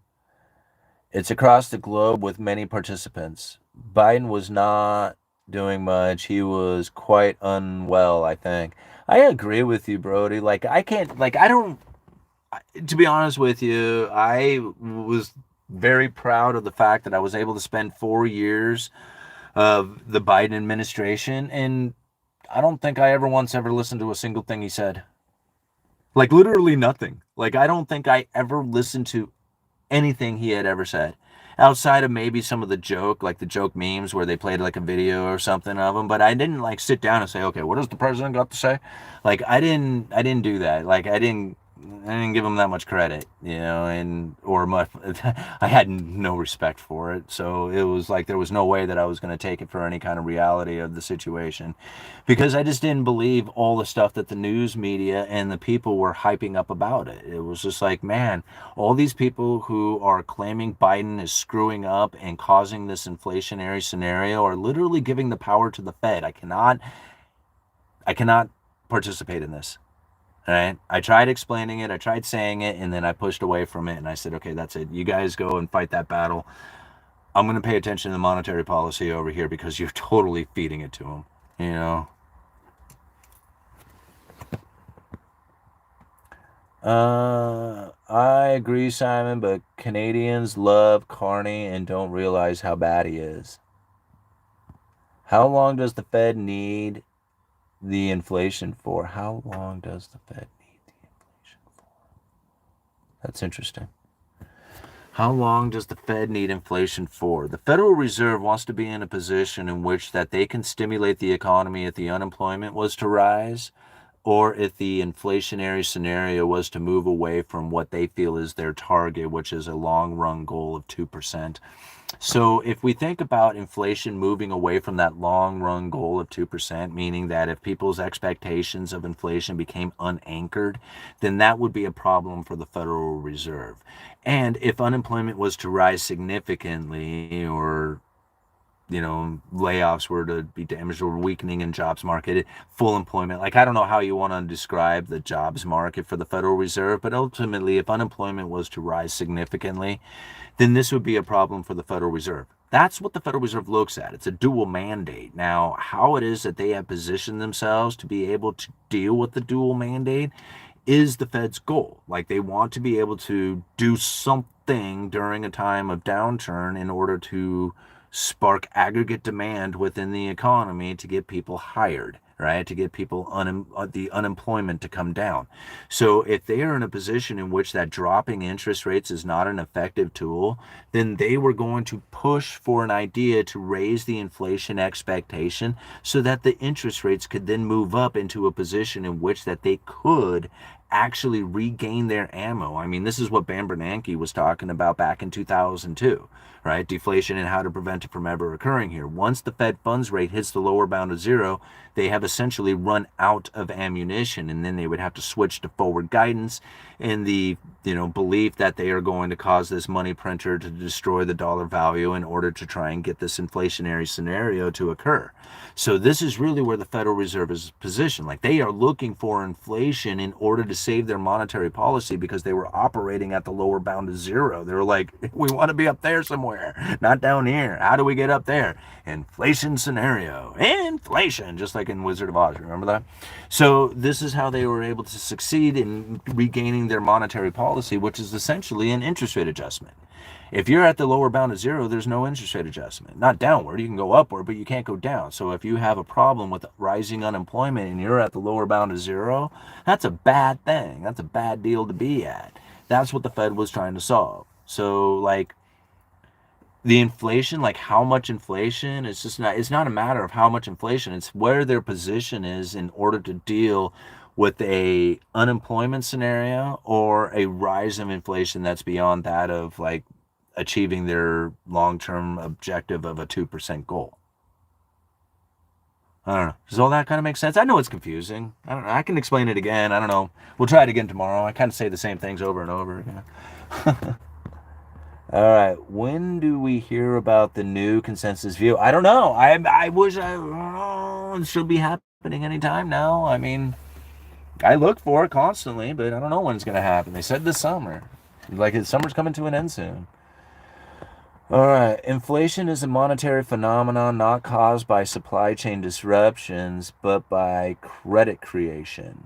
It's across the globe with many participants. Biden was not doing much. He was quite unwell, I think. I agree with you, Brody. Like, I can't, like, I don't, to be honest with you, I was very proud of the fact that I was able to spend 4 years of the Biden administration, and I don't think I ever listened to a single thing he said. Like literally nothing. Like I don't think I ever listened to anything he had ever said. Outside of maybe some of the joke, like the joke memes where they played like a video or something of him, but I didn't like sit down and say, okay, what does the president got to say? Like I didn't do that. Like I didn't give him that much credit, and or much. I had no respect for it, so it was like there was no way that I was going to take it for any kind of reality of the situation, because I just didn't believe all the stuff that the news media and the people were hyping up about it. It was just like, man, all these people who are claiming Biden is screwing up and causing this inflationary scenario are literally giving the power to the Fed. I cannot participate in this. All right. I tried explaining it, I tried saying it, and then I pushed away from it and I said, okay, that's it. You guys go and fight that battle. I'm going to pay attention to the monetary policy over here because you're totally feeding it to them, you know. I agree, Simon, but Canadians love Carney and don't realize how bad he is. How long does the Fed need the inflation for? How long does the Fed need the inflation for? That's interesting. How long does the Fed need inflation for? The Federal Reserve wants to be in a position in which that they can stimulate the economy if the unemployment was to rise, or if the inflationary scenario was to move away from what they feel is their target, which is a long-run goal of 2%. So if we think about inflation moving away from that long-run goal of 2%, meaning that if people's expectations of inflation became unanchored, then that would be a problem for the Federal Reserve. And if unemployment was to rise significantly, or layoffs were to be damaged, or weakening in jobs market, full employment. Like, I don't know how you want to describe the jobs market for the Federal Reserve, but ultimately, if unemployment was to rise significantly, then this would be a problem for the Federal Reserve. That's what the Federal Reserve looks at. It's a dual mandate. Now, how it is that they have positioned themselves to be able to deal with the dual mandate is the Fed's goal. Like, they want to be able to do something during a time of downturn in order to spark aggregate demand within the economy to get people hired, right? To get people the unemployment to come down. So if they are in a position in which that dropping interest rates is not an effective tool, then they were going to push for an idea to raise the inflation expectation so that the interest rates could then move up into a position in which that they could actually regain their ammo. I mean, this is what Ben Bernanke was talking about back in 2002, right? Deflation and how to prevent it from ever occurring here. Once the Fed funds rate hits the lower bound of zero, they have essentially run out of ammunition, and then they would have to switch to forward guidance in the belief that they are going to cause this money printer to destroy the dollar value in order to try and get this inflationary scenario to occur. So this is really where the Federal Reserve is positioned. Like, they are looking for inflation in order to save their monetary policy, because they were operating at the lower bound of zero. They were like, we want to be up there somewhere, not down here. How do we get up there? Inflation scenario. Inflation, just like in Wizard of Oz. Remember that? So this is how they were able to succeed in regaining their monetary policy, which is essentially an interest rate adjustment. If you're at the lower bound of zero, there's no interest rate adjustment. Not downward, you can go upward, but you can't go down. So if you have a problem with rising unemployment and you're at the lower bound of zero, that's a bad thing. That's a bad deal to be at. That's what the Fed was trying to solve. So, like, the inflation, like how much inflation, it's not a matter of how much inflation, it's where their position is in order to deal with a unemployment scenario or a rise of inflation that's beyond that of like achieving their long-term objective of a 2% goal. I don't know. Does all that kind of make sense? I know it's confusing. I don't know. I can explain it again. I don't know. We'll try it again tomorrow. I kind of say the same things over and over again. All right. When do we hear about the new consensus view? I don't know. I wish it should be happening anytime now. I mean, I look for it constantly, but I don't know when it's going to happen. They said this summer. Like, the summer's coming to an end soon. All right. Inflation is a monetary phenomenon not caused by supply chain disruptions, but by credit creation.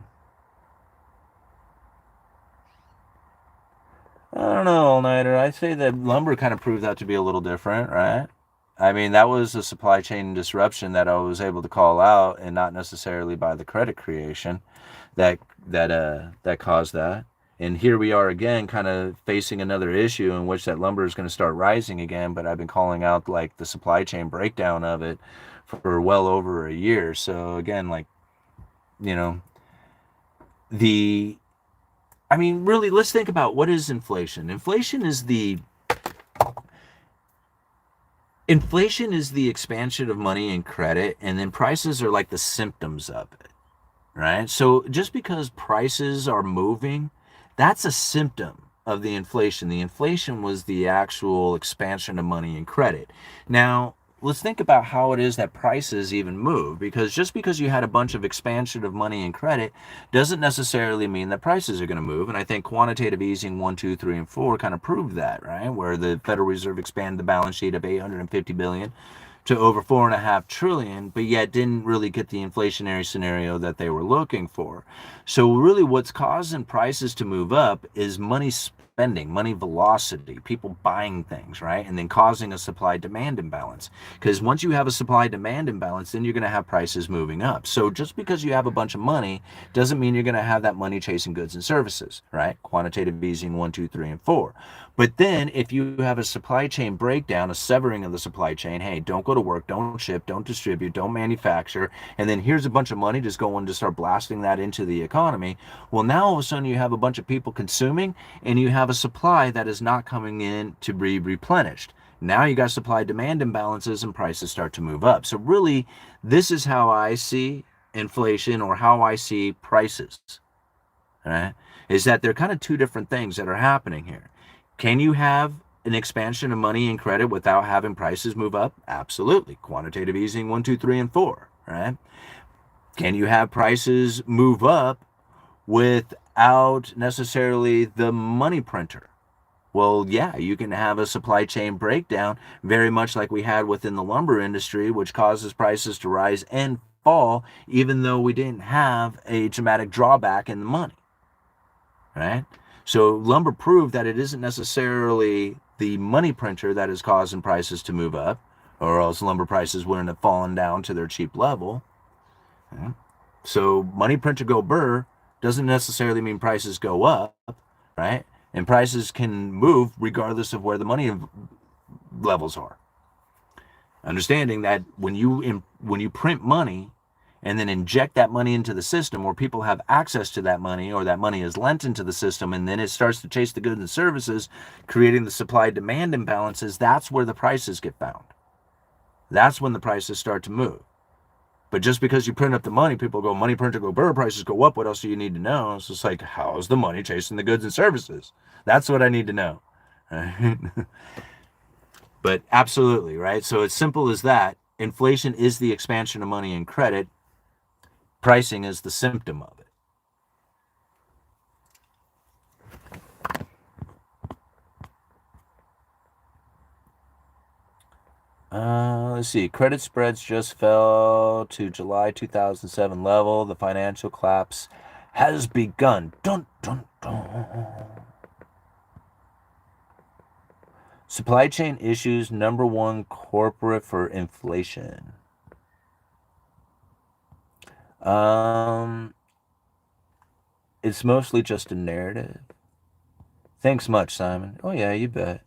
I don't know, all-nighter. I'd say that lumber kind of proved that to be a little different, right? I mean, that was a supply chain disruption that I was able to call out, and not necessarily by the credit creation that that caused that. And here we are again, kind of facing another issue in which that lumber is going to start rising again. But I've been calling out like the supply chain breakdown of it for well over a year. So again, like, you know, the I mean, really, let's think about what is inflation. Inflation is the expansion of money and credit, and then prices are like the symptoms of it, right? So just because prices are moving, that's a symptom of the inflation. The inflation was the actual expansion of money and credit. Now, let's think about how it is that prices even move, because just because you had a bunch of expansion of money and credit doesn't necessarily mean that prices are going to move. And I think quantitative easing 1, 2, 3, and 4 kind of proved that, right? Where the Federal Reserve expanded the balance sheet of 850 billion to over 4.5 trillion, but yet didn't really get the inflationary scenario that they were looking for. So really what's causing prices to move up is money spending, money velocity, people buying things, right? And then causing a supply demand imbalance. Because once you have a supply demand imbalance, then you're going to have prices moving up. So just because you have a bunch of money doesn't mean you're going to have that money chasing goods and services, right? Quantitative easing 1, 2, 3, and 4. But then if you have a supply chain breakdown, a severing of the supply chain, hey, don't go to work, don't ship, don't distribute, don't manufacture, and then here's a bunch of money just going to start blasting that into the economy. Well, now all of a sudden you have a bunch of people consuming, and you have a supply that is not coming in to be replenished. Now you got supply demand imbalances and prices start to move up. So really, this is how I see inflation, or how I see prices, right? Is that they're kind of two different things that are happening here. Can you have an expansion of money and credit without having prices move up? Absolutely. Quantitative easing 1, 2, 3, and 4, right? Can you have prices move up without necessarily the money printer? Well, yeah, you can have a supply chain breakdown, very much like we had within the lumber industry, which causes prices to rise and fall, even though we didn't have a dramatic drawback in the money, right? So lumber proved that it isn't necessarily the money printer that is causing prices to move up, or else lumber prices wouldn't have fallen down to their cheap level. Right? So money printer go burr doesn't necessarily mean prices go up, right? And prices can move regardless of where the money levels are. Understanding that when you print money and then inject that money into the system, or people have access to that money, or that money is lent into the system, and then it starts to chase the goods and services, creating the supply demand imbalances, that's where the prices get found. That's when the prices start to move. But just because you print up the money, people go, money printer go burr, prices go up. What else do you need to know? It's just like, how's the money chasing the goods and services? That's what I need to know. Right? But absolutely, right? So it's simple as that. Inflation is the expansion of money and credit. Pricing is the symptom of it. Let's see. Credit spreads just fell to July 2007 level. The financial collapse has begun. Dun, dun, dun. Supply chain issues, #1 corporate for inflation. It's mostly just a narrative. Thanks much, Simon. Oh yeah, you bet.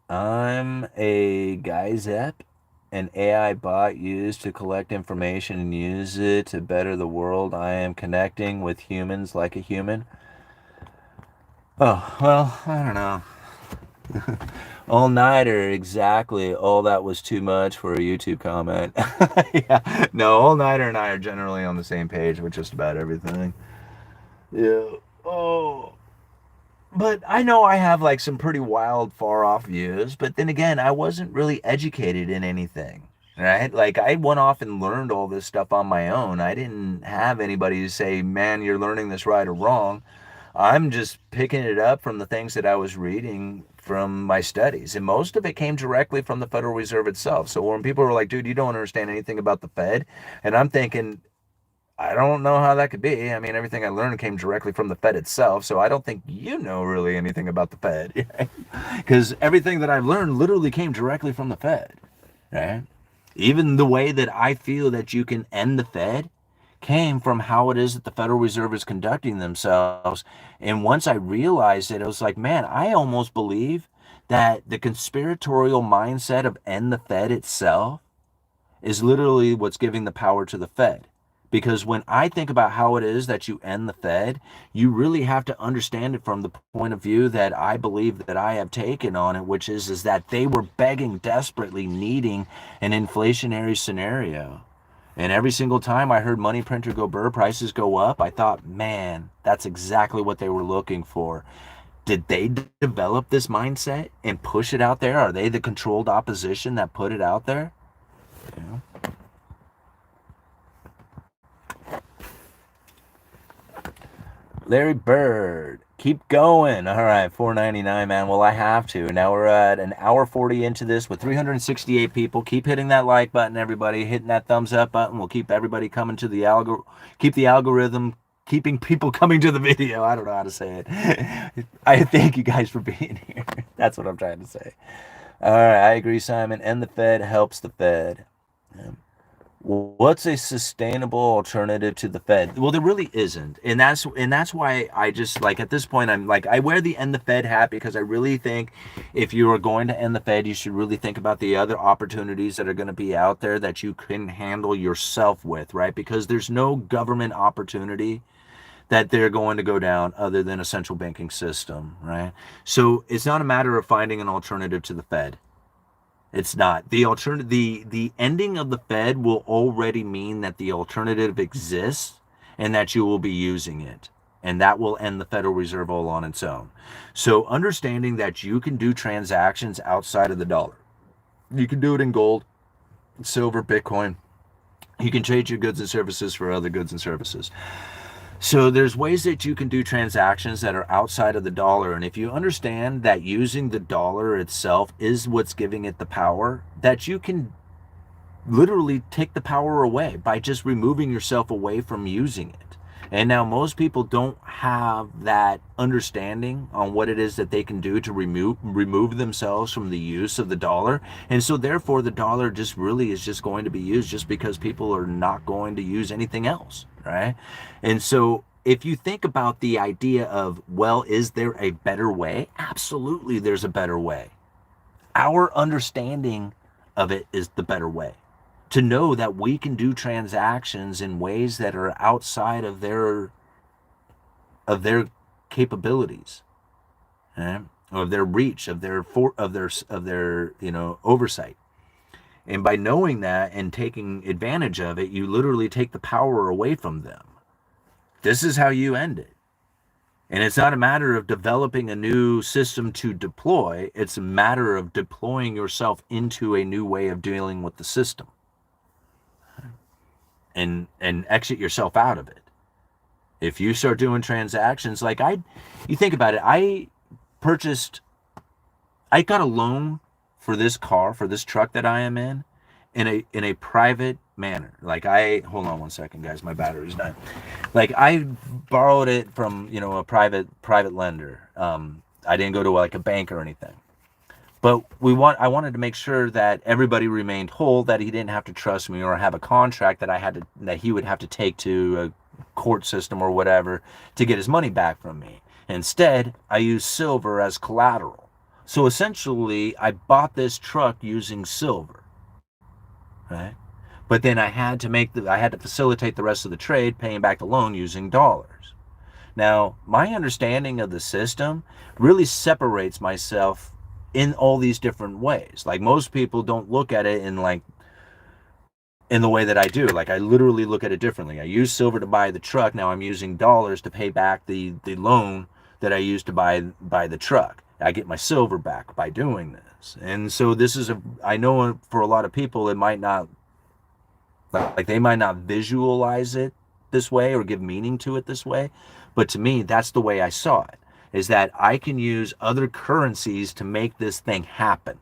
I'm a Guyzep, an AI bot used to collect information and use it to better the world. I am connecting with humans like a human. Oh, well, I don't know. All-nighter, exactly. Oh, that was too much for a YouTube comment. Yeah, no, all-nighter and I are generally on the same page with just about everything. Yeah. Oh. But I know I have like some pretty wild, far-off views, but then again, I wasn't really educated in anything, right? Like I went off and learned all this stuff on my own. I didn't have anybody to say, man, you're learning this right or wrong. I'm just picking it up from the things that I was reading from my studies. And most of it came directly from the Federal Reserve itself. So when people were like, dude, you don't understand anything about the Fed. And I'm thinking, I don't know how that could be. I mean, everything I learned came directly from the Fed itself, so I don't think you know really anything about the Fed. Because everything that I've learned literally came directly from the Fed, right? Even the way that I feel that you can end the Fed came from how it is that the Federal Reserve is conducting themselves. And once I realized it, I was like, man, I almost believe that the conspiratorial mindset of end the Fed itself is literally what's giving the power to the Fed. Because when I think about how it is that you end the Fed, you really have to understand it from the point of view that I believe that I have taken on it, which is that they were begging, desperately needing an inflationary scenario. And every single time I heard money printer go burr, prices go up, I thought, man, that's exactly what they were looking for. Did they develop this mindset and push it out there? Are they the controlled opposition that put it out there? You know? Larry Bird, keep going. All right, $4.99, man. Well, I have to. Now we're at an hour 40 into this with 368 people. Keep hitting that like button, everybody. Hitting that thumbs up button. We'll keep everybody coming to the keep the algorithm, keeping people coming to the video. I don't know how to say it. I thank you guys for being here. That's what I'm trying to say. All right, I agree, Simon. End the Fed helps the Fed. What's a sustainable alternative to the Fed? Well, there really isn't, and that's why I just like at this point I'm like I wear the end the Fed hat because I really think if you are going to end the Fed, you should really think about the other opportunities that are going to be out there that you can handle yourself with, right? Because there's no government opportunity that they're going to go down other than a central banking system, right? So it's not a matter of finding an alternative to the Fed. It's not. The alternative, the ending of the Fed will already mean that the alternative exists and that you will be using it. And that will end the Federal Reserve all on its own. So understanding that you can do transactions outside of the dollar. You can do it in gold, silver, Bitcoin. You can trade your goods and services for other goods and services. So there's ways that you can do transactions that are outside of the dollar. And if you understand that using the dollar itself is what's giving it the power, that you can literally take the power away by just removing yourself away from using it. And now most people don't have that understanding on what it is that they can do to remove themselves from the use of the dollar. And so therefore the dollar just really is just going to be used just because people are not going to use anything else, right? And so if you think about the idea of, well, is there a better way? Absolutely, there's a better way. Our understanding of it is the better way. To know that we can do transactions in ways that are outside of their capabilities, right? Of their reach, of their oversight. And by knowing that and taking advantage of it, you literally take the power away from them. This is how you end it. And it's not a matter of developing a new system to deploy. It's a matter of deploying yourself into a new way of dealing with the system. And exit yourself out of it. If you start doing transactions like you think about it, I got a loan for this car, for this truck that I am in a private manner. Like hold on one second, guys, my battery's dying. Like I borrowed it from, a private lender. I didn't go to like a bank or anything. But I wanted to make sure that everybody remained whole, that he didn't have to trust me or have a contract that he would have to take to a court system or whatever to get his money back from me. Instead, I used silver as collateral. So essentially, I bought this truck using silver, right? But then I had to facilitate the rest of the trade, paying back the loan using dollars. Now, my understanding of the system really separates myself in all these different ways. Like most people don't look at it in the way that I do. Like I literally look at it differently. I use silver to buy the truck. Now I'm using dollars to pay back the loan that I used to buy the truck. I get my silver back by doing this. And so I know for a lot of people it might not, like they might not visualize it this way or give meaning to it this way. But to me, that's the way I saw it. Is that I can use other currencies to make this thing happen.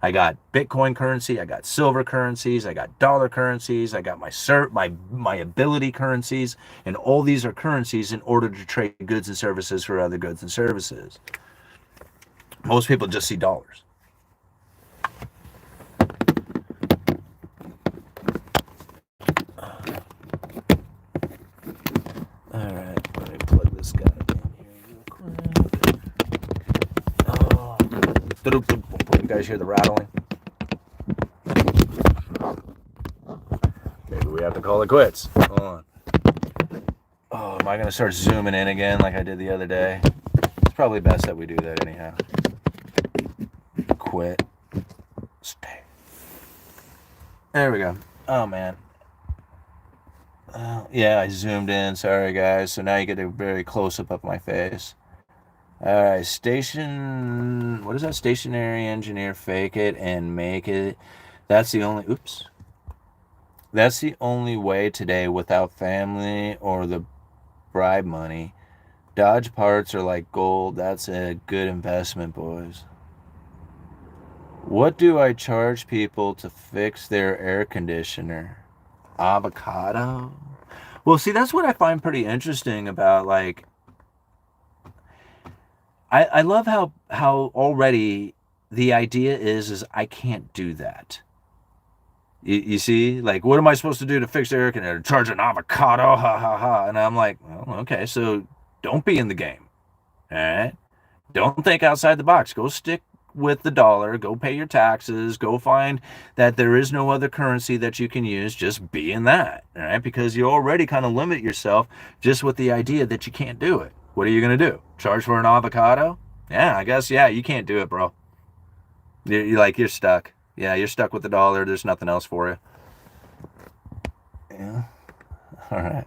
I got Bitcoin currency, I got silver currencies, I got dollar currencies, I got my ability currencies, and all these are currencies in order to trade goods and services for other goods and services. Most people just see dollars. All right, let me plug this guy in here real quick. Oh, you guys hear the rattling? Maybe we have to call it quits. Hold on. Oh, am I going to start zooming in again like I did the other day? It's probably best that we do that anyhow. Quit. Stay. There we go. Oh, man. Yeah, I zoomed in. Sorry, guys. So now you get a very close-up of my face. All right, what is that? Stationary engineer, fake it and make it. That's the only, oops. That's the only way today without family or the bribe money. Dodge parts are like gold. That's a good investment, boys. What do I charge people to fix their air conditioner? Avocado? Well, see, that's what I find pretty interesting about, like, I love how already the idea is I can't do that. You see, like, what am I supposed to do to fix the air conditioner? Charge an avocado, ha ha ha. And I'm like, well, okay, so don't be in the game. All right, don't think outside the box. Go stick with the dollar. Go pay your taxes. Go find that there is no other currency that you can use. Just be in that. All right, because you already kind of limit yourself just with the idea that you can't do it. What are you going to do? Charge for an avocado? Yeah, I guess, yeah, you can't do it, bro. You're stuck. Yeah, you're stuck with the dollar. There's nothing else for you. Yeah. All right.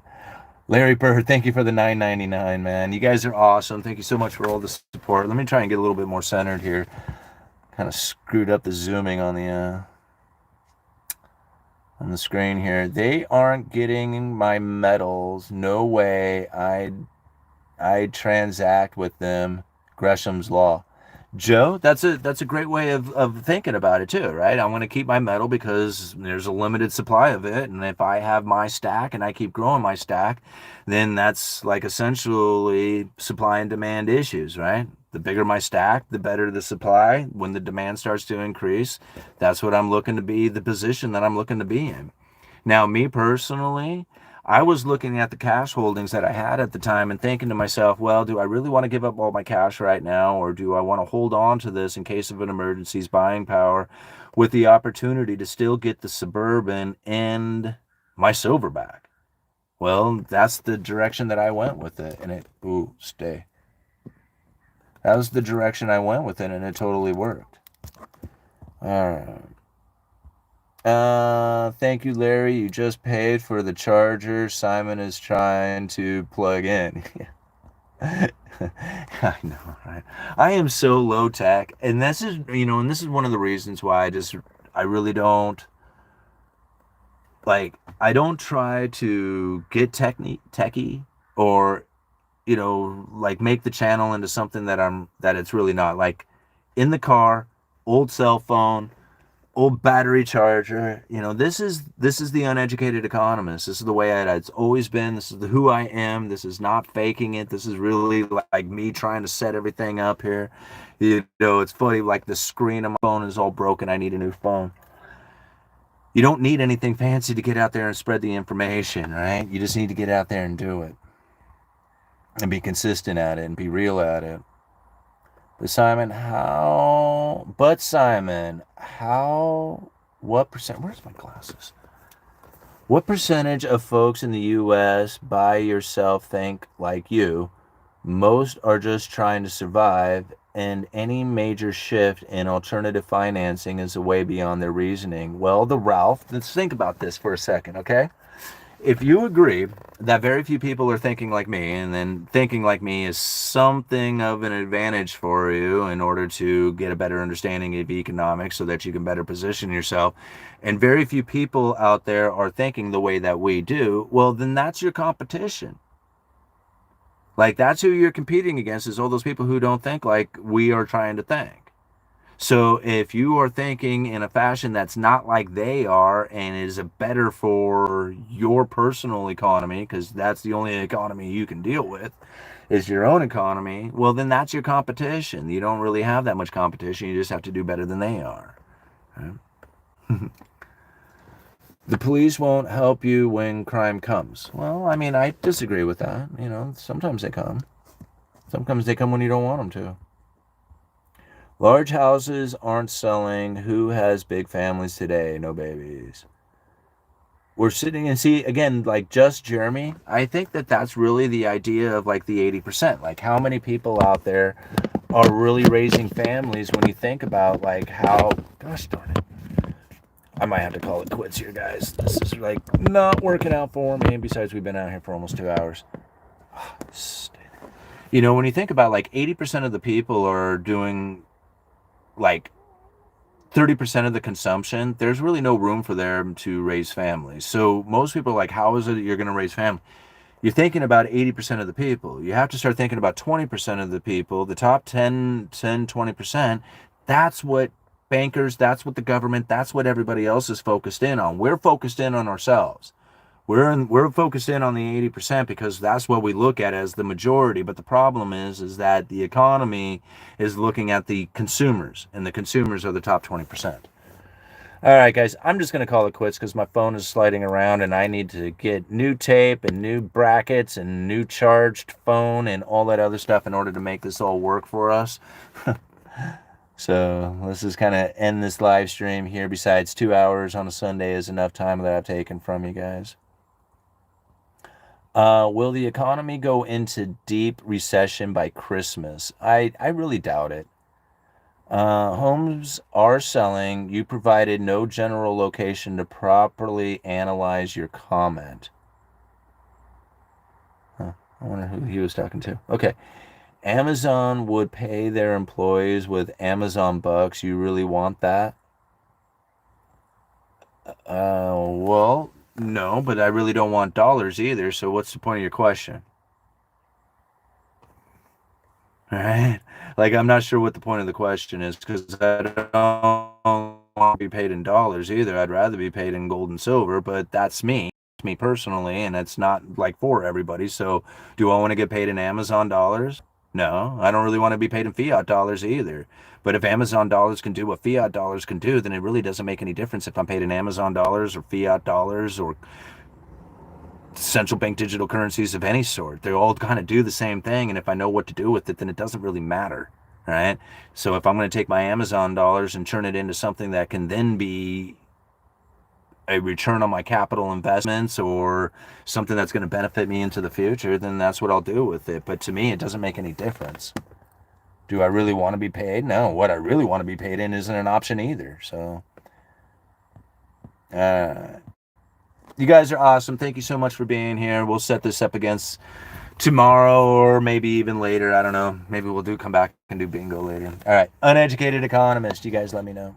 Larry Bird, thank you for the $9.99, man. You guys are awesome. Thank you so much for all the support. Let me try and get a little bit more centered here. Kind of screwed up the zooming on the screen here. They aren't getting my medals. No way. I transact with them. Gresham's Law. Joe, that's a great way of thinking about it too, right? I want to keep my metal because there's a limited supply of it, and if I have my stack and I keep growing my stack, then that's like essentially supply and demand issues, right? The bigger my stack, the better the supply. When the demand starts to increase, that's what I'm looking to be, the position that I'm looking to be in. Now, me personally, I was looking at the cash holdings that I had at the time and thinking to myself, well, do I really want to give up all my cash right now, or do I want to hold on to this in case of an emergency's buying power with the opportunity to still get the Suburban and my silver back? Well, that's the direction that I went with it, and that was the direction I went with it, and it totally worked. All right. Thank you, Larry. You just paid for the charger Simon is trying to plug in. I know, right? I am so low tech, and this is one of the reasons why I really don't I don't try to get techie or make the channel into something that it's really not. Like, in the car, old cell phone, old battery charger. This is the Uneducated Economist. This is the way it's always been. This is who I am. This is not faking it. This is really like me trying to set everything up here. It's funny, like the screen on my phone is all broken. I need a new phone. You don't need anything fancy to get out there and spread the information, right? You just need to get out there and do it. And be consistent at it and be real at it. But Simon, what percent, where's my glasses? What percentage of folks in the U.S. by yourself think like you? Most are just trying to survive, and any major shift in alternative financing is a way beyond their reasoning. Well, Ralph, let's think about this for a second, okay? If you agree that very few people are thinking like me, and then thinking like me is something of an advantage for you in order to get a better understanding of economics so that you can better position yourself, and very few people out there are thinking the way that we do, well, then that's your competition. Like, that's who you're competing against, is all those people who don't think like we are trying to think. So if you are thinking in a fashion that's not like they are and is better for your personal economy, because that's the only economy you can deal with, is your own economy, well, then that's your competition. You don't really have that much competition. You just have to do better than they are. Right? The police won't help you when crime comes. Well, I mean, I disagree with that. You know, sometimes they come. Sometimes they come when you don't want them to. Large houses aren't selling. Who has big families today? No babies. We're sitting and see, again, like just Jeremy. I think that that's really the idea of like the 80%. Like how many people out there are really raising families when you think about like how, gosh darn it. I might have to call it quits here, guys. This is like not working out for me. Besides, we've been out here for almost 2 hours. You know, when you think about like 80% of the people are doing like 30% of the consumption, there's really no room for them to raise families. So most people are like, how is it that you're going to raise family? You're thinking about 80% of the people. You have to start thinking about 20% of the people, the top 20%. That's what bankers, that's what the government, that's what everybody else is focused in on. We're focused in on ourselves. We're focused in on the 80% because that's what we look at as the majority. But the problem is that the economy is looking at the consumers, and the consumers are the top 20%. All right, guys, I'm just going to call it quits because my phone is sliding around and I need to get new tape and new brackets and new charged phone and all that other stuff in order to make this all work for us. So let's just kind of end this live stream here. Besides, 2 hours on a Sunday is enough time that I've taken from you guys. Will the economy go into deep recession by Christmas? I really doubt it. Homes are selling. You provided no general location to properly analyze your comment. Huh. I wonder who he was talking to. Okay. Amazon would pay their employees with Amazon bucks. You really want that? Well, no, but I really don't want dollars either. So what's the point of your question? All right. Like, I'm not sure what the point of the question is because I don't want to be paid in dollars either. I'd rather be paid in gold and silver, but that's me. It's me personally, and it's not like for everybody. So do I want to get paid in Amazon dollars? No, I don't really want to be paid in fiat dollars either. But if Amazon dollars can do what fiat dollars can do, then it really doesn't make any difference if I'm paid in Amazon dollars or fiat dollars or central bank digital currencies of any sort. They all kind of do the same thing, and if I know what to do with it, then it doesn't really matter, right? So if I'm going to take my Amazon dollars and turn it into something that can then be a return on my capital investments or something that's going to benefit me into the future, then that's what I'll do with it. But to me, it doesn't make any difference. Do I really want to be paid? No, what I really want to be paid in isn't an option either. So you guys are awesome. Thank you so much for being here. We'll set this up against tomorrow or maybe even later. I don't know. Maybe we'll come back and do bingo later. All right. Uneducated Economist. You guys let me know.